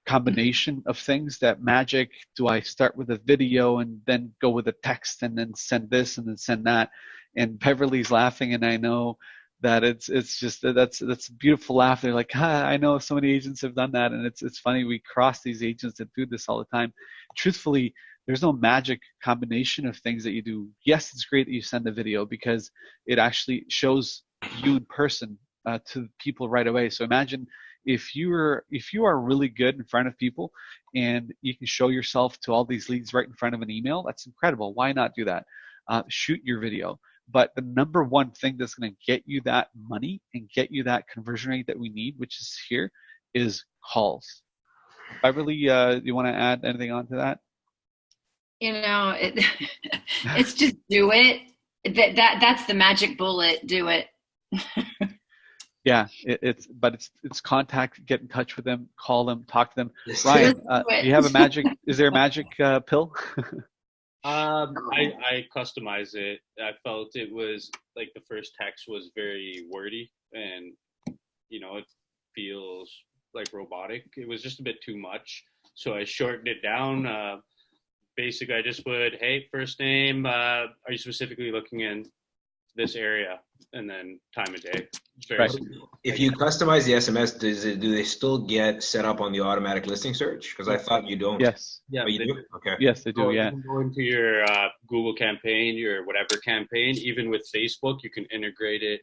combination of things. That magic, do I start with a video and then go with a text and then send this and then send that? And Beverly's laughing, and I know that it's just that's a beautiful laugh. They're like, I know so many agents have done that, and it's funny. We cross these agents that do this all the time. Truthfully, there's no magic combination of things that you do. Yes, it's great that you send the video because it actually shows you in person to people right away. So imagine if you are really good in front of people and you can show yourself to all these leads right in front of an email, that's incredible. Why not do that? Shoot your video. But the number one thing that's going to get you that money and get you that conversion rate that we need, which is here, is calls. Beverly, you want to add anything on to that? It's just do it. That's the magic bullet. Do it. Yeah, it's contact, get in touch with them, call them, talk to them. Ryan, do you have a magic? Is there a magic pill? I customize it. I felt it was like the first text was very wordy, and it feels like robotic. It was just a bit too much, so I shortened it down. Basically, I just put, hey, first name, are you specifically looking in this area, and then time of day. Very simple. If you customize the SMS, do they still get set up on the automatic listing search? Because I thought you don't. Yes. Yeah. You do? Okay. Yes, they do. Yeah. You can go into your Google campaign, your whatever campaign. Even with Facebook, you can integrate it,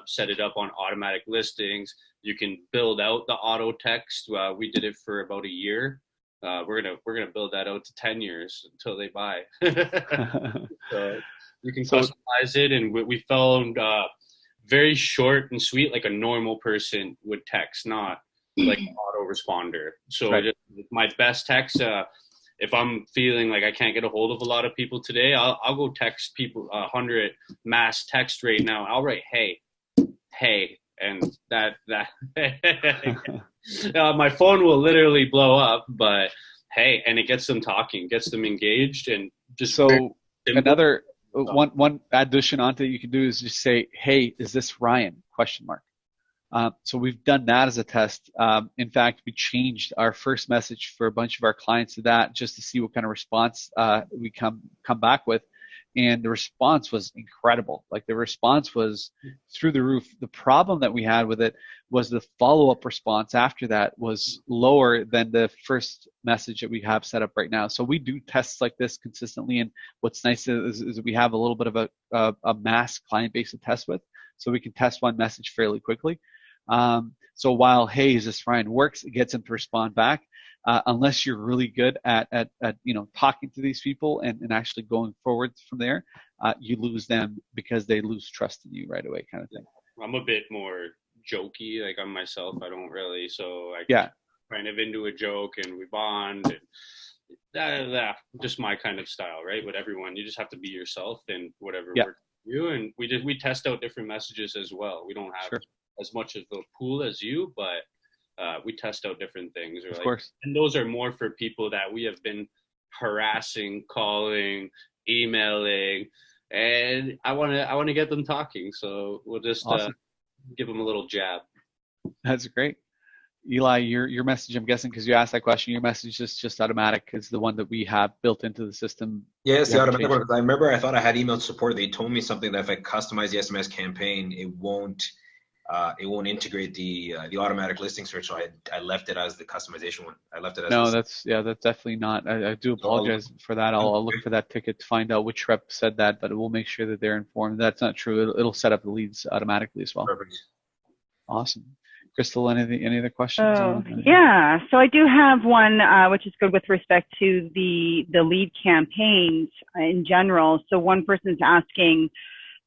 set it up on automatic listings. You can build out the auto text. We did it for about a year. We're gonna build that out to 10 years until they buy. So you can customize it, and we found very short and sweet, like a normal person would text, not like an autoresponder. So just my best text, if I'm feeling like I can't get a hold of a lot of people today, I'll go text people 100 mass text right now. I'll write hey, and that my phone will literally blow up. But hey, and it gets them talking, gets them engaged, and just so another one addition onto it you can do is just say, "Hey, is this Ryan?" ? So we've done that as a test. In fact, we changed our first message for a bunch of our clients to that just to see what kind of response we come back with. And the response was incredible. Like the response was through the roof. The problem that we had with it was the follow-up response after that was lower than the first message that we have set up right now. So we do tests like this consistently. And what's nice is we have a little bit of a mass client base to test with. So we can test one message fairly quickly. So while, hey, is this Ryan works, it gets them to respond back. Unless you're really good at talking to these people and actually going forward from there, you lose them because they lose trust in you right away, kind of thing. I'm a bit more jokey, like I'm myself. I don't really, so I kind of into a joke and we bond. And just my kind of style, right? With everyone, you just have to be yourself and whatever works for you. And we test out different messages as well. We don't have as much of the pool as you, but we test out different things. Of course. And those are more for people that we have been harassing, calling, emailing, and I want to get them talking. So we'll just give them a little jab. That's great. Eli, your message, I'm guessing, because you asked that question, your message is just automatic. Is the one that we have built into the system. Yes, the automatic one. I remember I thought I had email support. They told me something that if I customize the SMS campaign, it won't integrate the automatic listing search. So I left it as the customization one. I left it as that's definitely not. I do apologize for that. I'll look for that ticket to find out which rep said that, but we'll make sure that they're informed. That's not true. It'll set up the leads automatically as well. Perfect. Awesome. Crystal, any other questions? Yeah, so I do have one which is good with respect to the lead campaigns in general. So one person's asking,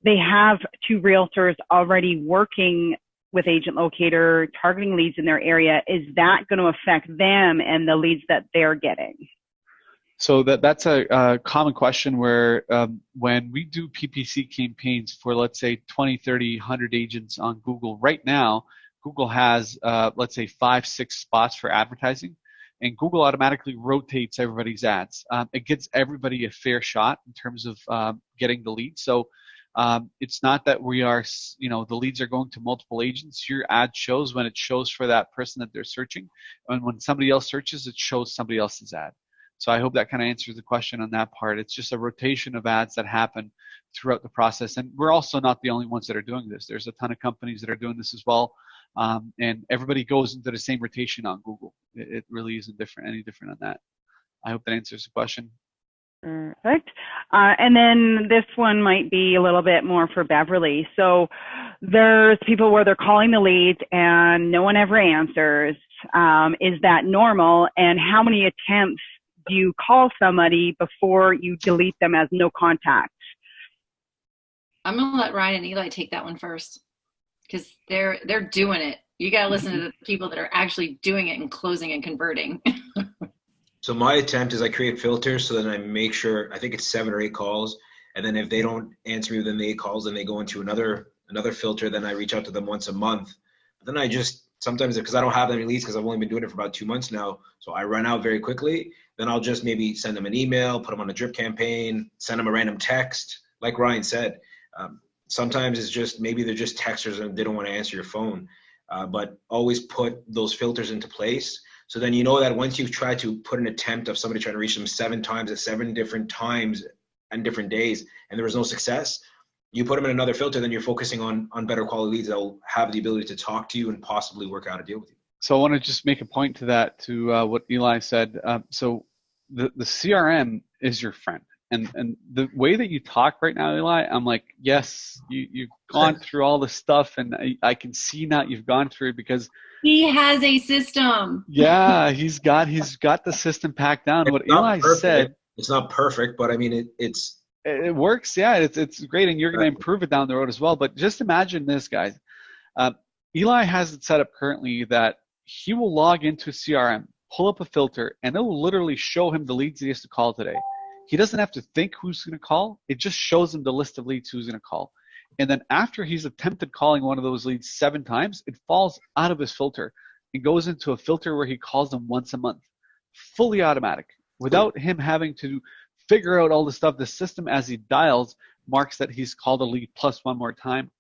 they have two realtors already working with AgentLocator, targeting leads in their area. Is that going to affect them and the leads that they're getting? So that's a common question where when we do PPC campaigns for, let's say, 20, 30, 100 agents on Google, right now, Google has, let's say, 5-6 spots for advertising, and Google automatically rotates everybody's ads. It gives everybody a fair shot in terms of getting the lead. So it's not that we are, the leads are going to multiple agents. Your ad shows when it shows for that person that they're searching, and when somebody else searches, it shows somebody else's ad. So I hope that kind of answers the question on that part. It's just a rotation of ads that happen throughout the process. And we're also not the only ones that are doing this. There's a ton of companies that are doing this as well. And everybody goes into the same rotation on Google. It really isn't any different on that. I hope that answers the question. Perfect. And then this one might be a little bit more for Beverly. So there's people where they're calling the leads and no one ever answers. Is that normal? And how many attempts do you call somebody before you delete them as no contact? I'm going to let Ryan and Eli take that one first, because they're doing it. You got to listen to the people that are actually doing it and closing and converting. So my attempt is I create filters, so then I make sure, I think it's 7 or 8 calls. And then if they don't answer me within the 8 calls, then they go into another filter. Then I reach out to them once a month. But then I just, sometimes because I don't have any leads, because I've only been doing it for about 2 months now, so I run out very quickly. Then I'll just maybe send them an email, put them on a drip campaign, send them a random text. Like Ryan said, sometimes it's just, maybe they're just texters and they don't want to answer your phone. But always put those filters into place. So then you know that once you've tried to put an attempt of somebody trying to reach them 7 times at 7 different times and different days, and there was no success, you put them in another filter, then you're focusing on better quality leads that will have the ability to talk to you and possibly work out a deal with you. So I want to just make a point to that, to what Eli said. So the CRM is your friend. And the way that you talk right now, Eli, I'm like, yes, you've gone through all this stuff, and I can see now you've gone through it because he has a system. Yeah, he's got the system packed down. What Eli said, it's not perfect, but I mean it works. Yeah, it's great, and you're going to improve it down the road as well. But just imagine this, guys. Eli has it set up currently that he will log into CRM, pull up a filter, and it will literally show him the leads he has to call today. He doesn't have to think who's going to call. It just shows him the list of leads who's going to call. And then after he's attempted calling one of those leads 7 times, it falls out of his filter and goes into a filter where he calls them once a month, fully automatic, without him having to figure out all the stuff. The system, as he dials, marks that he's called a lead plus one more time.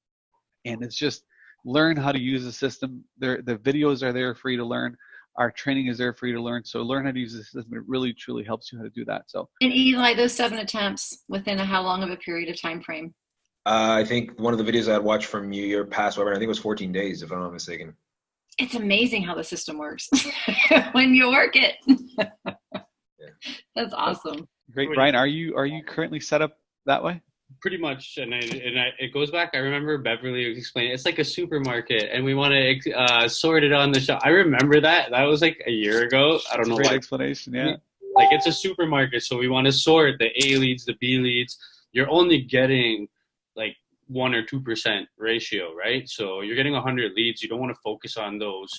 And it's just learn how to use the system. The videos are there for you to learn. Our training is there for you to learn. So learn how to use the system. It really, truly helps you how to do that. So. And Eli, those 7 attempts within how long of a period of time frame? I think one of the videos I had watched from your past webinar, I think it was 14 days, if I'm not mistaken. It's amazing how the system works when you work it. That's awesome. Great, Brian. Are you currently set up that way? Pretty much, and it goes back. I remember Beverly explaining it's like a supermarket, and we want to sort it on the shelf. I remember that. That was like a year ago. I don't know. Great explanation. Yeah. Like it's a supermarket, so we want to sort the A leads, the B leads. You're only getting like 1 or 2% ratio, right? So you're getting 100 leads. You don't want to focus on those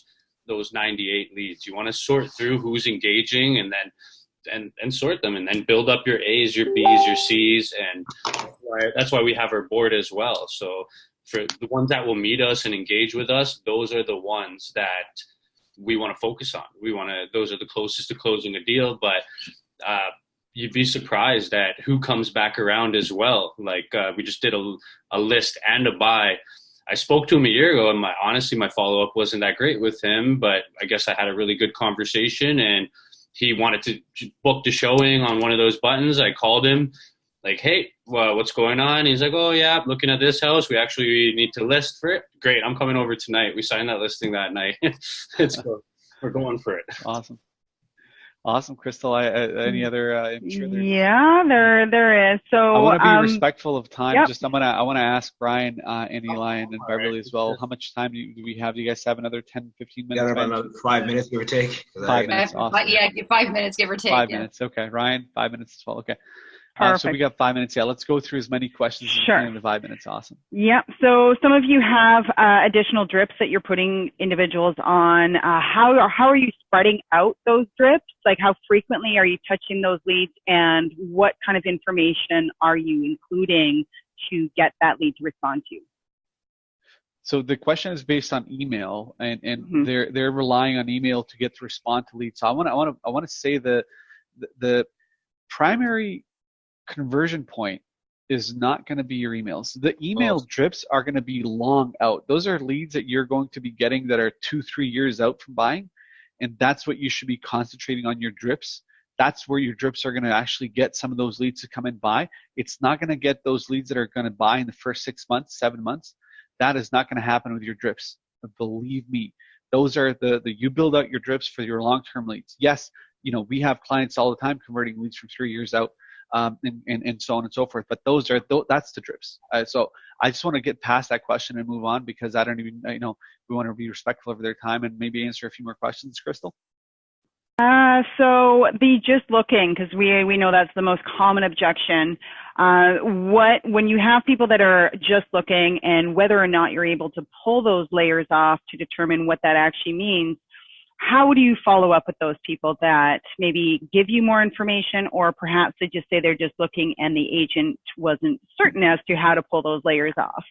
98 leads. You want to sort through who's engaging, and then and sort them, and then build up your A's, your B's, your C's, and that's why we have our board as well. So for the ones that will meet us and engage with us, those are the ones that we want to focus on. Those are the closest to closing a deal, but you'd be surprised at who comes back around as well. Like we just did a list and a buy. I spoke to him a year ago, and honestly, my follow-up wasn't that great with him, but I guess I had a really good conversation, and he wanted to book the showing on one of those buttons. I called him like, hey, well, what's going on? He's like, oh, yeah, looking at this house. We actually need to list for it. Great, I'm coming over tonight. We signed that listing that night. We're going for it. Awesome, Crystal. Any other? Yeah, there is. So I want to be respectful of time. Yep. Just I want to ask Brian and Eli and Beverly as well. How much time do we have? Do you guys have another 10, 15 minutes? Yeah, about another 5 minutes, give or take. 5 minutes. Awesome. Yeah, 5 minutes, give or take. 5 minutes. Okay, Ryan, 5 minutes as well. Okay. Perfect. So we got 5 minutes. Yeah, let's go through as many questions as we can in the 5 minutes. Awesome. Yep. So some of you have additional drips that you're putting individuals on. How are you spreading out those drips? Like how frequently are you touching those leads, and what kind of information are you including to get that lead to respond to you? So the question is based on email, and they're relying on email to get to respond to leads. So I want to say the primary conversion point is not going to be your emails. The email drips are going to be long out. Those are leads that you're going to be getting that are 2-3 years out from buying, and that's what you should be concentrating on your drips. That's where your drips are going to actually get some of those leads to come and buy. It's not going to get those leads that are going to buy in the first 6 months, 7 months. That is not going to happen with your drips. Believe me. Those are you build out your drips for your long-term leads. Yes, we have clients all the time converting leads from 3 years out. And so on and so forth. But that's the drips. So I just want to get past that question and move on, because I don't even, we want to be respectful of their time and maybe answer a few more questions. Crystal? So the just looking, because we know that's the most common objection. When you have people that are just looking, and whether or not you're able to pull those layers off to determine what that actually means, how do you follow up with those people that maybe give you more information, or perhaps they just say they're just looking and the agent wasn't certain as to how to pull those layers off?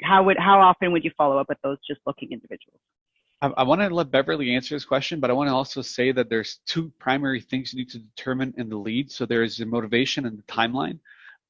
How often would you follow up with those just looking individuals? I want to let Beverly answer this question, but I want to also say that there's 2 primary things you need to determine in the lead. So there's the motivation and the timeline.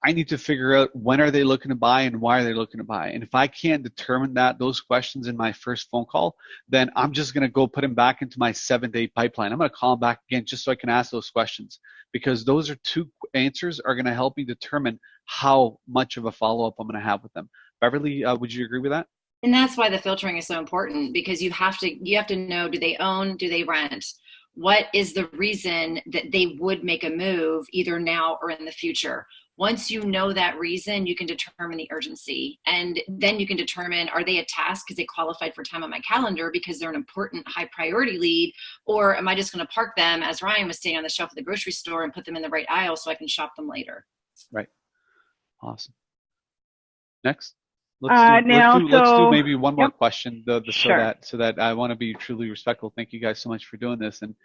I need to figure out when are they looking to buy and why are they looking to buy. And if I can't determine those questions in my first phone call, then I'm just going to go put them back into my 7-day pipeline. I'm going to call them back again just so I can ask those questions, because those are 2 answers are going to help me determine how much of a follow-up I'm going to have with them. Beverly, would you agree with that? And that's why the filtering is so important, because you have to know, do they own, do they rent? What is the reason that they would make a move either now or in the future? Once you know that reason, you can determine the urgency. And then you can determine, are they a task because they qualified for time on my calendar because they're an important high priority lead? Or am I just going to park them, as Ryan was saying, on the shelf at the grocery store and put them in the right aisle so I can shop them later? Right. Awesome. Next. Let's do maybe one more question so that I want to be truly respectful. Thank you guys so much for doing this. And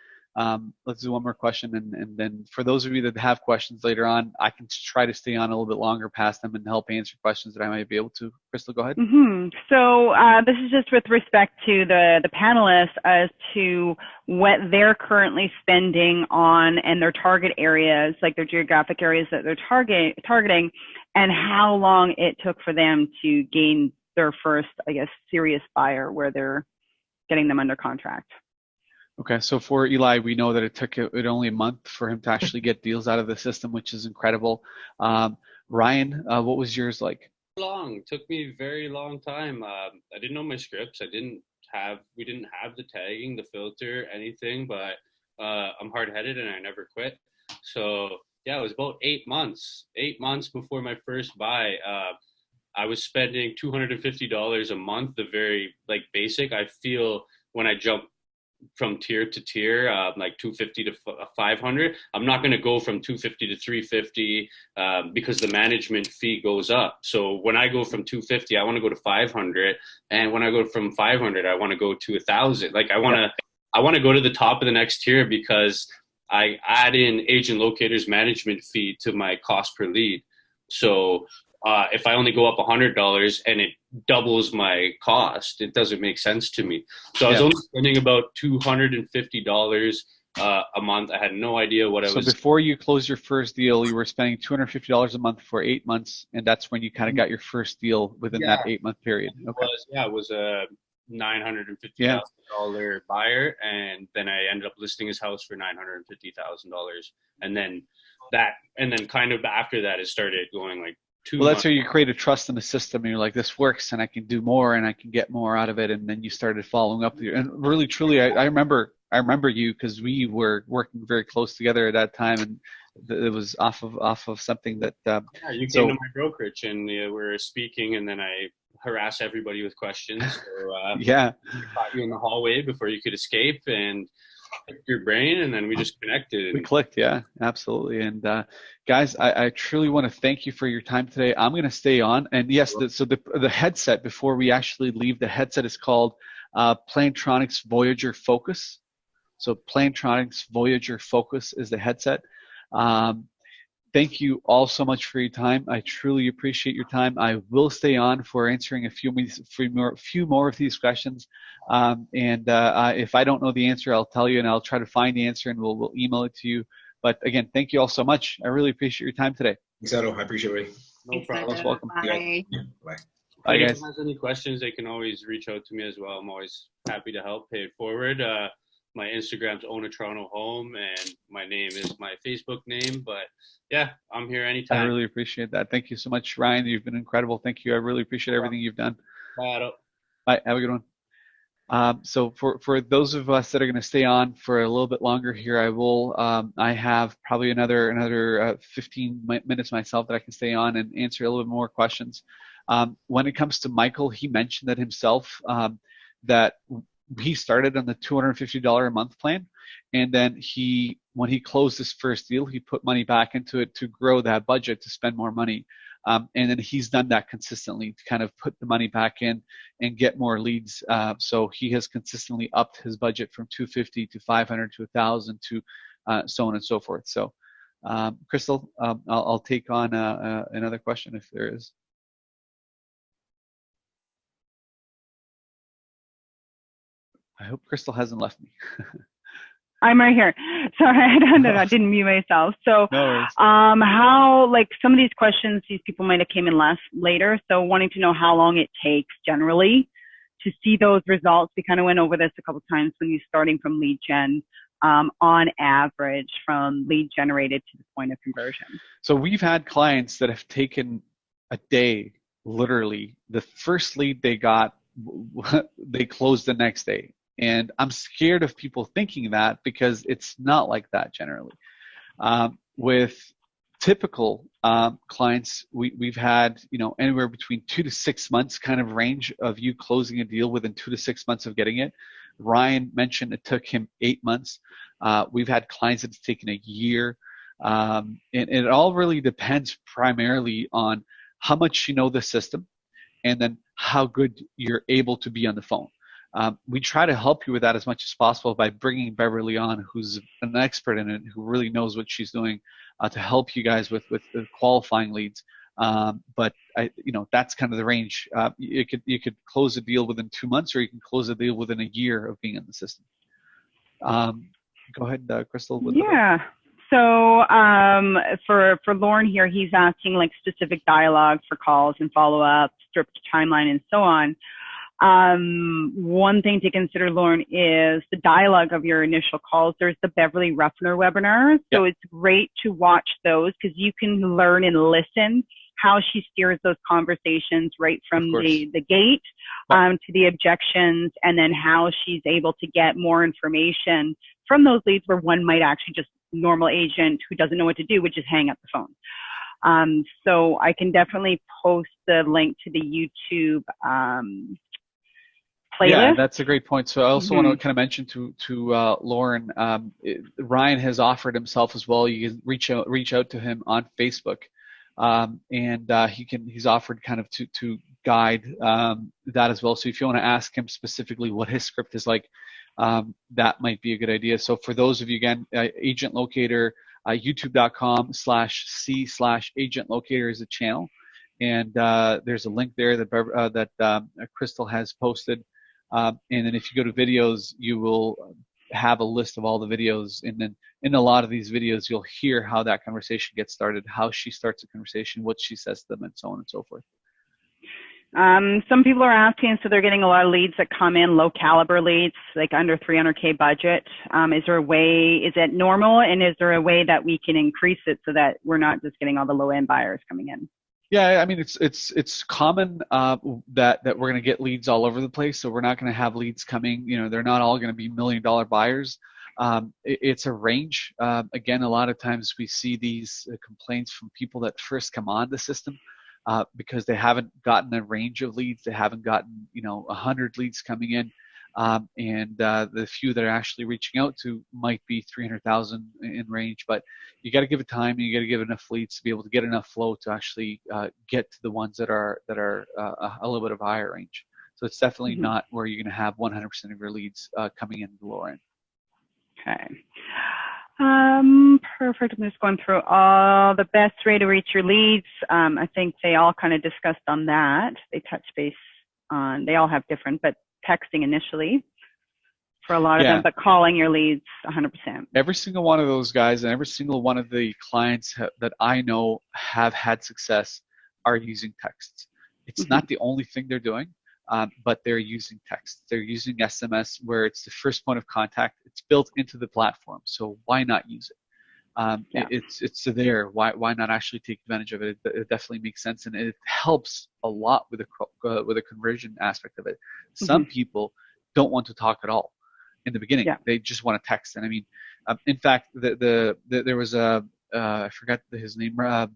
Let's do one more question, and then for those of you that have questions later on, I can try to stay on a little bit longer past them and help answer questions that I might be able to. Crystal, go ahead. So this is just with respect to the panelists as to what they're currently spending on and their target areas, like their geographic areas that they're targeting, and how long it took for them to gain their first, I guess, serious buyer where they're getting them under contract. Okay, so for Eli, we know that it took it only a month for him to actually get deals out of the system, which is incredible. Ryan, what was yours like? Long. It took me a very long time. I didn't know my scripts. We didn't have the tagging, the filter, anything, but I'm hard-headed and I never quit. So yeah, it was about 8 months. 8 months before my first buy. I was spending $250 a month, the very like basic. I feel when I jump from tier to tier, like 250 to 500, I'm not going to go from 250 to 350 because the management fee goes up. So when I go from 250, I want to go to 500, and when I go from 500, I want to go to 1,000. Like I want to go to the top of the next tier because I add in AgentLocator's management fee to my cost per lead. So if I only go up $100 and it doubles my cost, it doesn't make sense to me. So I was only spending about $250 a month. I had no idea what I was. So before you closed your first deal, you were spending $250 a month for 8 months, and that's when you kind of got your first deal within that 8 month period. Okay. It was a $950,000 buyer, and then I ended up listing his house for $950,000, and then kind of after that, it started going like. Well, that's where you create a trust in the system, and you're like, this works, and I can do more, and I can get more out of it, and then you started following up. And really, truly, I remember you because we were working very close together at that time, and it was off of something that. You came to my brokerage, and we were speaking, and then I harassed everybody with questions. So, I caught you in the hallway before you could escape, and picked your brain, and then we just connected. We clicked, yeah, absolutely. And guys, I truly want to thank you for your time today. I'm going to stay on, and yes, so the headset, before we actually leave, the headset is called Plantronics Voyager Focus. So Plantronics Voyager Focus is the headset. Thank you all so much for your time. I truly appreciate your time. I will stay on for answering a few more of these questions. If I don't know the answer, I'll tell you, and I'll try to find the answer, and we'll email it to you. But again, thank you all so much. I really appreciate your time today. Thanks, Otto. I appreciate it. No problem. Most welcome. Bye. Bye. Bye, If guys. anyone has any questions, they can always reach out to me as well. I'm always happy to help, pay it forward. My Instagram's Own a Toronto Home, and my name is my Facebook name. But yeah, I'm here anytime. I really appreciate that. Thank you so much, Ryan. You've been incredible. Thank you. I really appreciate everything you've done. Bye. Bye. Have a good one. So for those of us that are going to stay on for a little bit longer here, I have probably another 15 minutes myself that I can stay on and answer a little bit more questions. When it comes to Michael, he mentioned that himself, that he started on the $250 a month plan, and then when he closed his first deal, he put money back into it to grow that budget to spend more money. And then he's done that consistently to kind of put the money back in and get more leads. So he has consistently upped his budget from 250 to 500 to 1,000 to so on and so forth. So, Crystal, I'll take on another question if there is. I hope Crystal hasn't left me. I'm right here. Sorry, I didn't mute myself. So, No worries. how, like, some of these questions, these people might have came in later. So wanting to know how long it takes generally to see those results. We kind of went over this a couple of times when you're starting from lead gen, on average from lead generated to the point of conversion. So we've had clients that have taken a day, literally. The first lead they got, they closed the next day. And I'm scared of people thinking that because it's not like that generally. With typical clients, we've had anywhere between 2 to 6 months kind of range of you closing a deal within 2 to 6 months of getting it. Ryan mentioned it took him 8 months. We've had clients that it's taken a year. And it all really depends primarily on how much you know the system and then how good you're able to be on the phone. We try to help you with that as much as possible by bringing Beverly on, who's an expert in it, who really knows what she's doing, to help you guys with the qualifying leads. But that's kind of the range. You could close a deal within 2 months, or you can close a deal within a year of being in the system. Go ahead, Crystal. Yeah. So for Lauren here, he's asking like specific dialogue for calls and follow-up, stripped timeline, and so on. One thing to consider, Lauren, is the dialogue of your initial calls. There's the Beverly Ruffner webinars, so it's great to watch those because you can learn and listen how she steers those conversations right from the gate to the objections, and then how she's able to get more information from those leads where one might actually just normal agent who doesn't know what to do would just hang up the phone. So I can definitely post the link to the YouTube playlist. Yeah, that's a great point. So I also want to kind of mention to Lauren, Ryan has offered himself as well. You can reach out to him on Facebook. And he's offered kind of to guide that as well. So if you want to ask him specifically what his script is like, that might be a good idea. So for those of you, again, AgentLocator, youtube.com/c/AgentLocator is a channel. And there's a link there that Crystal has posted. And then if you go to videos, you will have a list of all the videos, and then in a lot of these videos you'll hear how that conversation gets started, how she starts a conversation, what she says to them, and so on and so forth. Some people are asking, so they're getting a lot of leads that come in, low caliber leads, like under 300K budget. Is there a way, is it normal, and is there a way that we can increase it so that we're not just getting all the low end buyers coming in? Yeah, I mean, it's common that we're going to get leads all over the place. So we're not going to have leads coming. They're not all going to be $1 million buyers. It's a range. Again, a lot of times we see these complaints from people that first come on the system because they haven't gotten a range of leads. They haven't gotten 100 leads coming in, and the few that are actually reaching out to might be 300,000 in range. But you got to give it time, and you got to give enough leads to be able to get enough flow to actually get to the ones that are a little bit of higher range. So it's definitely not where you're going to have 100% of your leads coming in the lower end. Okay. Perfect. I'm just going through all the best way to reach your leads. I think they all kind of discussed on that. They touch base on, they all have different, but texting initially for a lot of them, but calling your leads 100%. Every single one of those guys and every single one of the clients that I know have had success are using texts. It's not the only thing they're doing, but they're using text. They're using SMS, where it's the first point of contact. It's built into the platform, so why not use it? It's there. Why not actually take advantage of it? It definitely makes sense, and it helps a lot with the conversion aspect of it. Some people don't want to talk at all in the beginning. They just want to text. And I mean, in fact, there was I forgot his name. My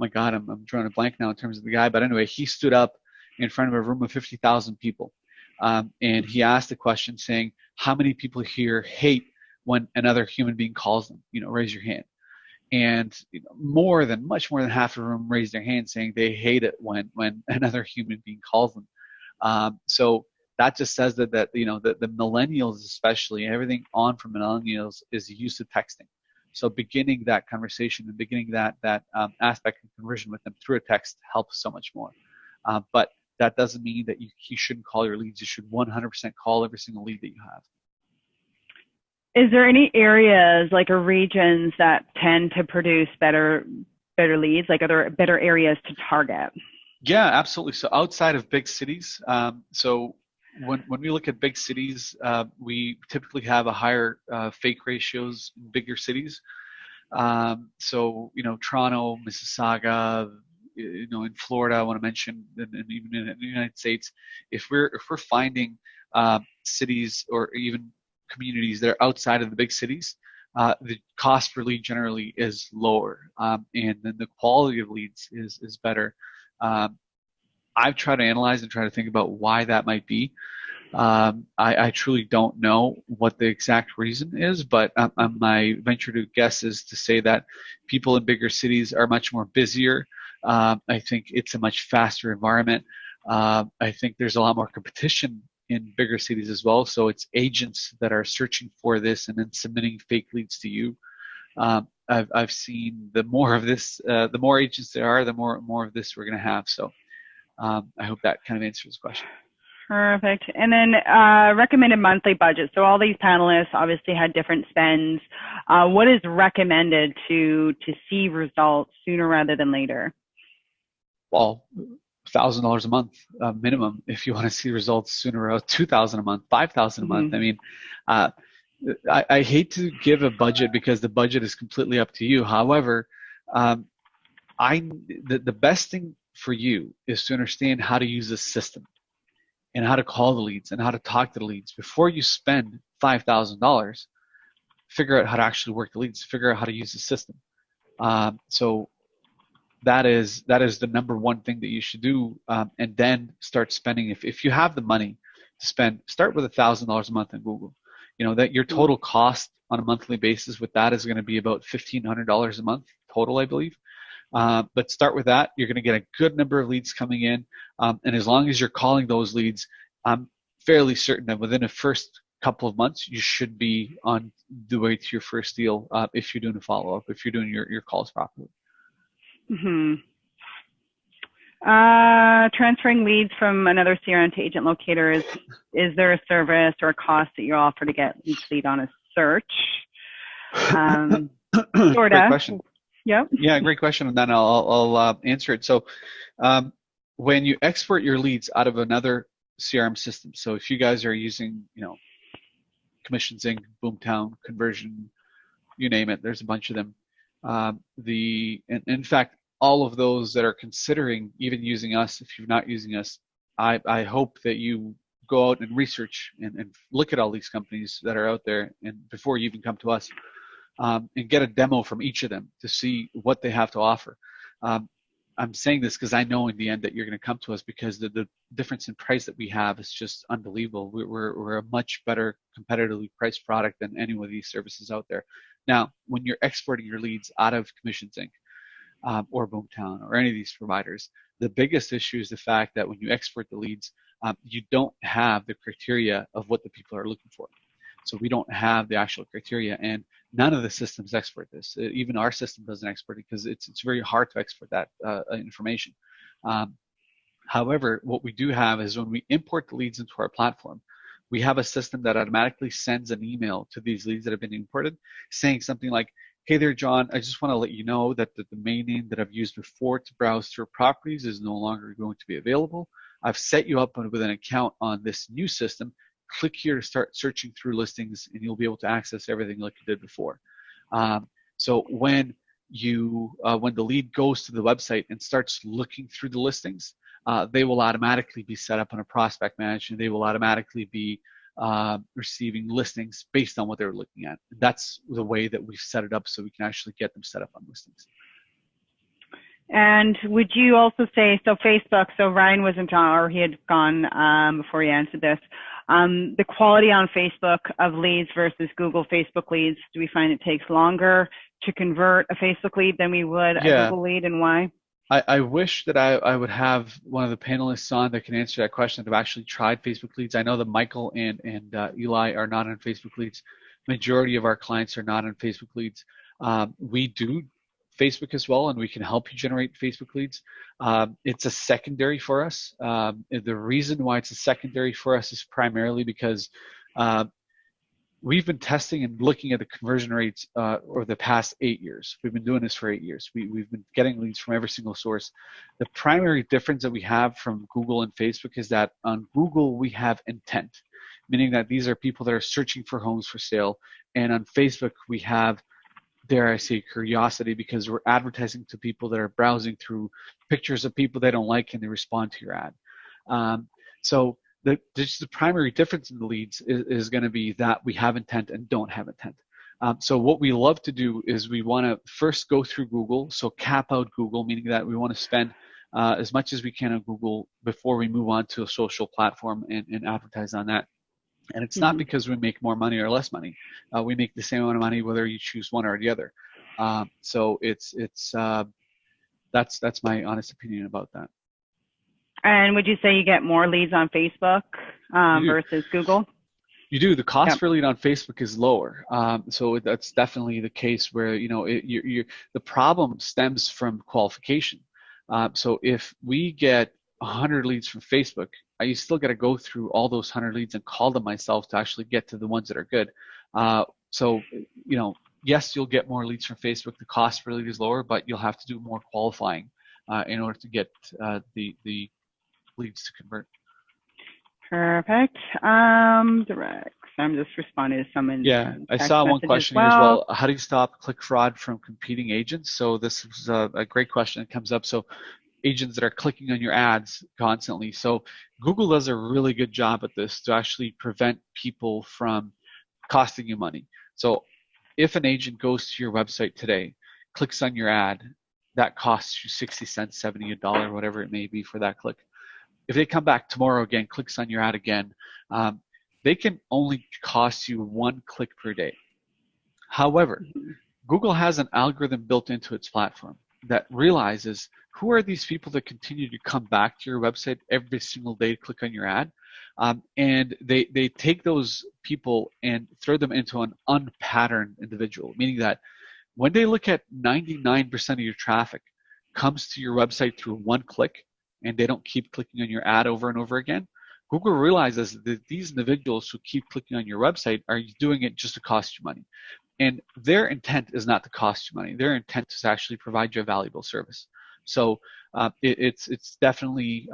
God, I'm drawing a blank now in terms of the guy. But anyway, he stood up in front of a room of 50,000 people, and he asked a question saying, "How many people here hate when another human being calls them? Raise your hand." And much more than half the room raised their hand saying they hate it when another human being calls them. So that just says that the millennials, especially, everything on from millennials is used to texting. So beginning that conversation and beginning that aspect of conversion with them through a text helps so much more. But that doesn't mean that you shouldn't call your leads. You should 100% call every single lead that you have. Is there any areas or regions that tend to produce better leads? Like, are there better areas to target? Yeah, absolutely. So outside of big cities, so when we look at big cities, we typically have a higher fake ratios in bigger cities. So Toronto, Mississauga, in Florida, I want to mention, and even in the United States, if we're finding cities or even communities that are outside of the big cities, the cost per lead generally is lower, and then the quality of leads is better. I've tried to analyze and try to think about why that might be. I truly don't know what the exact reason is, but my venture to guess is to say that people in bigger cities are much more busier. I think it's a much faster environment. I think there's a lot more competition in bigger cities as well. So it's agents that are searching for this and then submitting fake leads to you. I've seen the more of this, the more agents there are, the more of this we're going to have. So I hope that kind of answers the question. Perfect. And then recommended monthly budget. So all these panelists obviously had different spends. What is recommended to see results sooner rather than later? Well, $1,000 a month minimum if you want to see results sooner. $2,000 a month, $5,000 a month. I mean, I hate to give a budget because the budget is completely up to you. However, the best thing for you is to understand how to use the system and how to call the leads and how to talk to the leads before you spend $5,000. Figure out how to actually work the leads. Figure out how to use the system. So that is the number one thing that you should do, and then start spending. If you have the money to spend, start with $1,000 a month on Google. You know that your total cost on a monthly basis with that is going to be about $1,500 a month total, I believe. But start with that. You're going to get a good number of leads coming in, and as long as you're calling those leads, I'm fairly certain that within the first couple of months you should be on the way to your first deal if you're doing a follow-up, if you're doing your calls properly. Transferring leads from another CRM to AgentLocator, is there a service or a cost that you offer to get each lead on a search? Great question. Yep. Yeah, great question, and then I'll answer it. So when you export your leads out of another CRM system, so if you guys are using, Commissions Inc., Boomtown, Conversion, you name it, there's a bunch of them. In fact, all of those that are considering even using us, if you're not using us, I hope that you go out and research and look at all these companies that are out there, and before you even come to us, and get a demo from each of them to see what they have to offer. I'm saying this because I know in the end that you're going to come to us because the difference in price that we have is just unbelievable. We're a much better competitively priced product than any of these services out there. Now, when you're exporting your leads out of Commissions Inc. Or Boomtown or any of these providers, the biggest issue is the fact that when you export the leads, you don't have the criteria of what the people are looking for. So we don't have the actual criteria, and none of the systems export this. Even our system doesn't export it because it's very hard to export that information. However, what we do have is when we import the leads into our platform, we have a system that automatically sends an email to these leads that have been imported saying something like, "Hey there, John, I just want to let you know that the domain name that I've used before to browse through properties is no longer going to be available. I've set you up with an account on this new system. Click here to start searching through listings, and you'll be able to access everything like you did before." So when the lead goes to the website and starts looking through the listings, they will automatically be set up on a prospect manager, and they will automatically be receiving listings based on what they're looking at. That's the way that we've set it up so we can actually get them set up on listings. And would you also say, so Facebook, so Ryan wasn't on, or he had gone before he answered this, the quality on Facebook of leads versus Google Facebook leads, do we find it takes longer to convert a Facebook lead than we would a Google lead, and why? I wish that I would have one of the panelists on that can answer that question that have actually tried Facebook leads. I know that Michael and Eli are not on Facebook leads. Majority of our clients are not on Facebook leads. We do Facebook as well, and we can help you generate Facebook leads. It's a secondary for us. The reason why it's a secondary for us is primarily because we've been testing and looking at the conversion rates over the past 8 years. We've been doing this for 8 years. We've been getting leads from every single source. The primary difference that we have from Google and Facebook is that on Google we have intent, meaning that these are people that are searching for homes for sale, and on Facebook we have, dare I say, curiosity, because we're advertising to people that are browsing through pictures of people they don't like and they respond to your ad. So the primary difference in the leads is going to be that we have intent and don't have intent. So what we love to do is we want to first go through Google, so cap out Google, meaning that we want to spend as much as we can on Google before we move on to a social platform and advertise on that. And it's not because we make more money or less money. We make the same amount of money whether you choose one or the other. So that's my honest opinion about that. And would you say you get more leads on Facebook versus Google? You do. The cost Yep. per lead on Facebook is lower. So that's definitely the case where, the problem stems from qualification. So if we get 100 leads from Facebook, I still got to go through all those 100 leads and call them myself to actually get to the ones that are good. So, yes, you'll get more leads from Facebook. The cost per lead is lower, but you'll have to do more qualifying in order to get the leads to convert. Perfect. Direct. I'm just responding to someone. Yeah, I saw one question here as well. How do you stop click fraud from competing agents? So this is a great question that comes up. So agents that are clicking on your ads constantly. So Google does a really good job at this to actually prevent people from costing you money. So if an agent goes to your website today, clicks on your ad, that costs you 60 cents, 70, $1, whatever it may be for that click. If they come back tomorrow again, clicks on your ad again, they can only cost you 1 click per day. However, Google has an algorithm built into its platform that realizes who are these people that continue to come back to your website every single day to click on your ad, and they take those people and throw them into an unpatterned individual, meaning that when they look at 99% of your traffic comes to your website through 1 click, and they don't keep clicking on your ad over and over again, Google realizes that these individuals who keep clicking on your website are doing it just to cost you money. And their intent is not to cost you money. Their intent is to actually provide you a valuable service. So it's definitely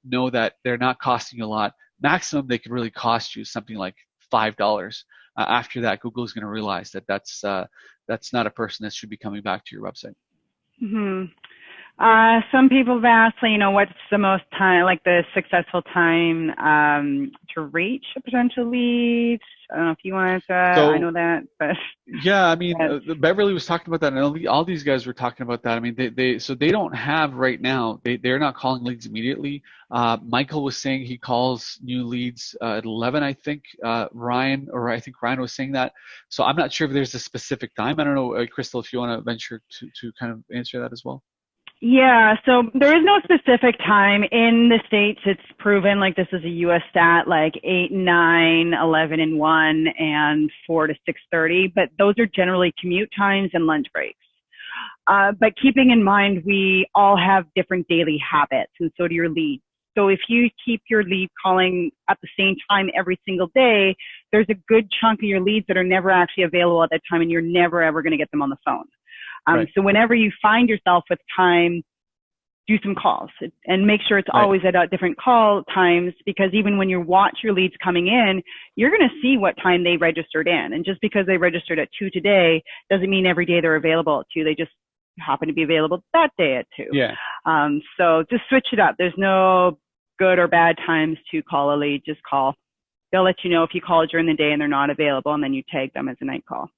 know that they're not costing you a lot. Maximum they could really cost you something like $5. After that, Google is going to realize that that's not a person that should be coming back to your website. Mm-hmm. Some people have asked, what's the most time, like the successful time to reach a potential lead? I don't know if you want to, I know that, but. Yeah, I mean, Beverly was talking about that, and all these guys were talking about that. I mean, they don't have right now, they're not calling leads immediately. Michael was saying he calls new leads at 11, I think. Ryan was saying that. So I'm not sure if there's a specific time. I don't know, Crystal, if you want to venture to kind of answer that as well. Yeah, so there is no specific time. In the States, it's proven, like this is a U.S. stat, like 8, 9, 11, and 1, and 4 to 6:30, but those are generally commute times and lunch breaks. But keeping in mind, we all have different daily habits, and so do your leads. So if you keep your lead calling at the same time every single day, there's a good chunk of your leads that are never actually available at that time, and you're never, ever going to get them on the phone. Right. So whenever you find yourself with time, do some calls and make sure it's always at different call times, because even when you watch your leads coming in, you're going to see what time they registered in. And just because they registered at 2 today doesn't mean every day they're available at 2. They just happen to be available that day at 2. Yeah. So just switch it up. There's no good or bad times to call a lead. Just call. They'll let you know if you call during the day and they're not available, and then you tag them as a night call.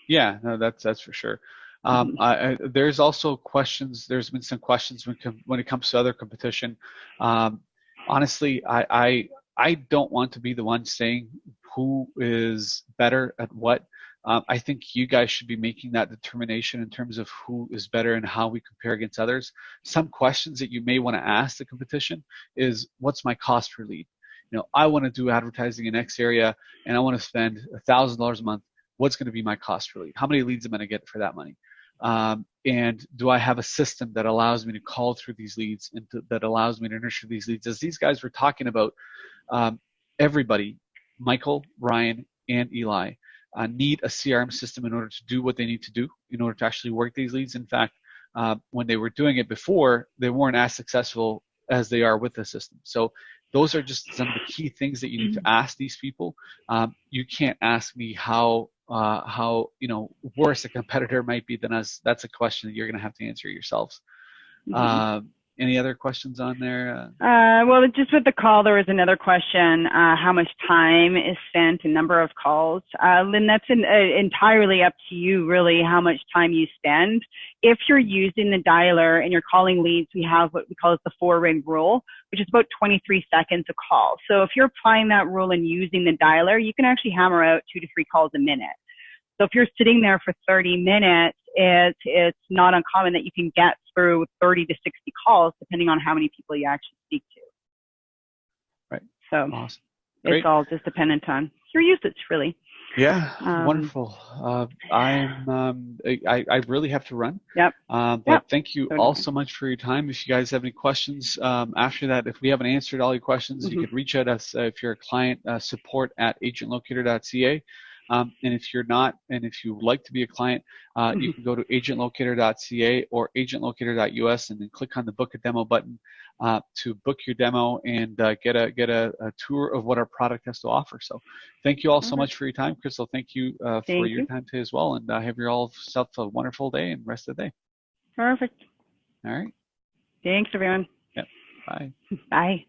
Yeah, no, that's for sure. There's also questions. There's been some questions when it comes to other competition. Honestly, I don't want to be the one saying who is better at what. I think you guys should be making that determination in terms of who is better and how we compare against others. Some questions that you may want to ask the competition is, what's my cost per lead? I want to do advertising in X area and I want to spend $1,000 a month. What's going to be my cost per lead? How many leads am I going to get for that money? And do I have a system that allows me to call through these leads and that allows me to nurture these leads? As these guys were talking about, everybody, Michael, Ryan, and Eli, need a CRM system in order to do what they need to do in order to actually work these leads. In fact, when they were doing it before, they weren't as successful as they are with the system. So those are just some of the key things that you need to ask these people. You can't ask me how worse a competitor might be than us. That's a question that you're going to have to answer yourselves. Any other questions on there? Well, just with the call, there was another question, how much time is spent, a number of calls. Lynn, that's entirely up to you, really, how much time you spend. If you're using the dialer and you're calling leads, we have what we call the 4-ring rule, which is about 23 seconds a call. So if you're applying that rule and using the dialer, you can actually hammer out 2 to 3 calls a minute. So if you're sitting there for 30 minutes, it's not uncommon that you can get through 30 to 60 calls, depending on how many people you actually speak to. Right. So. Awesome. Great. It's all just dependent on your usage, really. Yeah, wonderful. I really have to run. Yep. But thank you all so much for your time. If you guys have any questions after that, if we haven't answered all your questions, you could reach out us if you're a client, support at agentlocator.ca. And if you're not, and if you would like to be a client, you can go to agentlocator.ca or agentlocator.us and then click on the book a demo button to book your demo and get a tour of what our product has to offer. So thank you all so much for your time. Crystal, thank you for your time today as well. And have you all yourself a wonderful day and rest of the day. Perfect. All right. Thanks, everyone. Yep. Bye. Bye.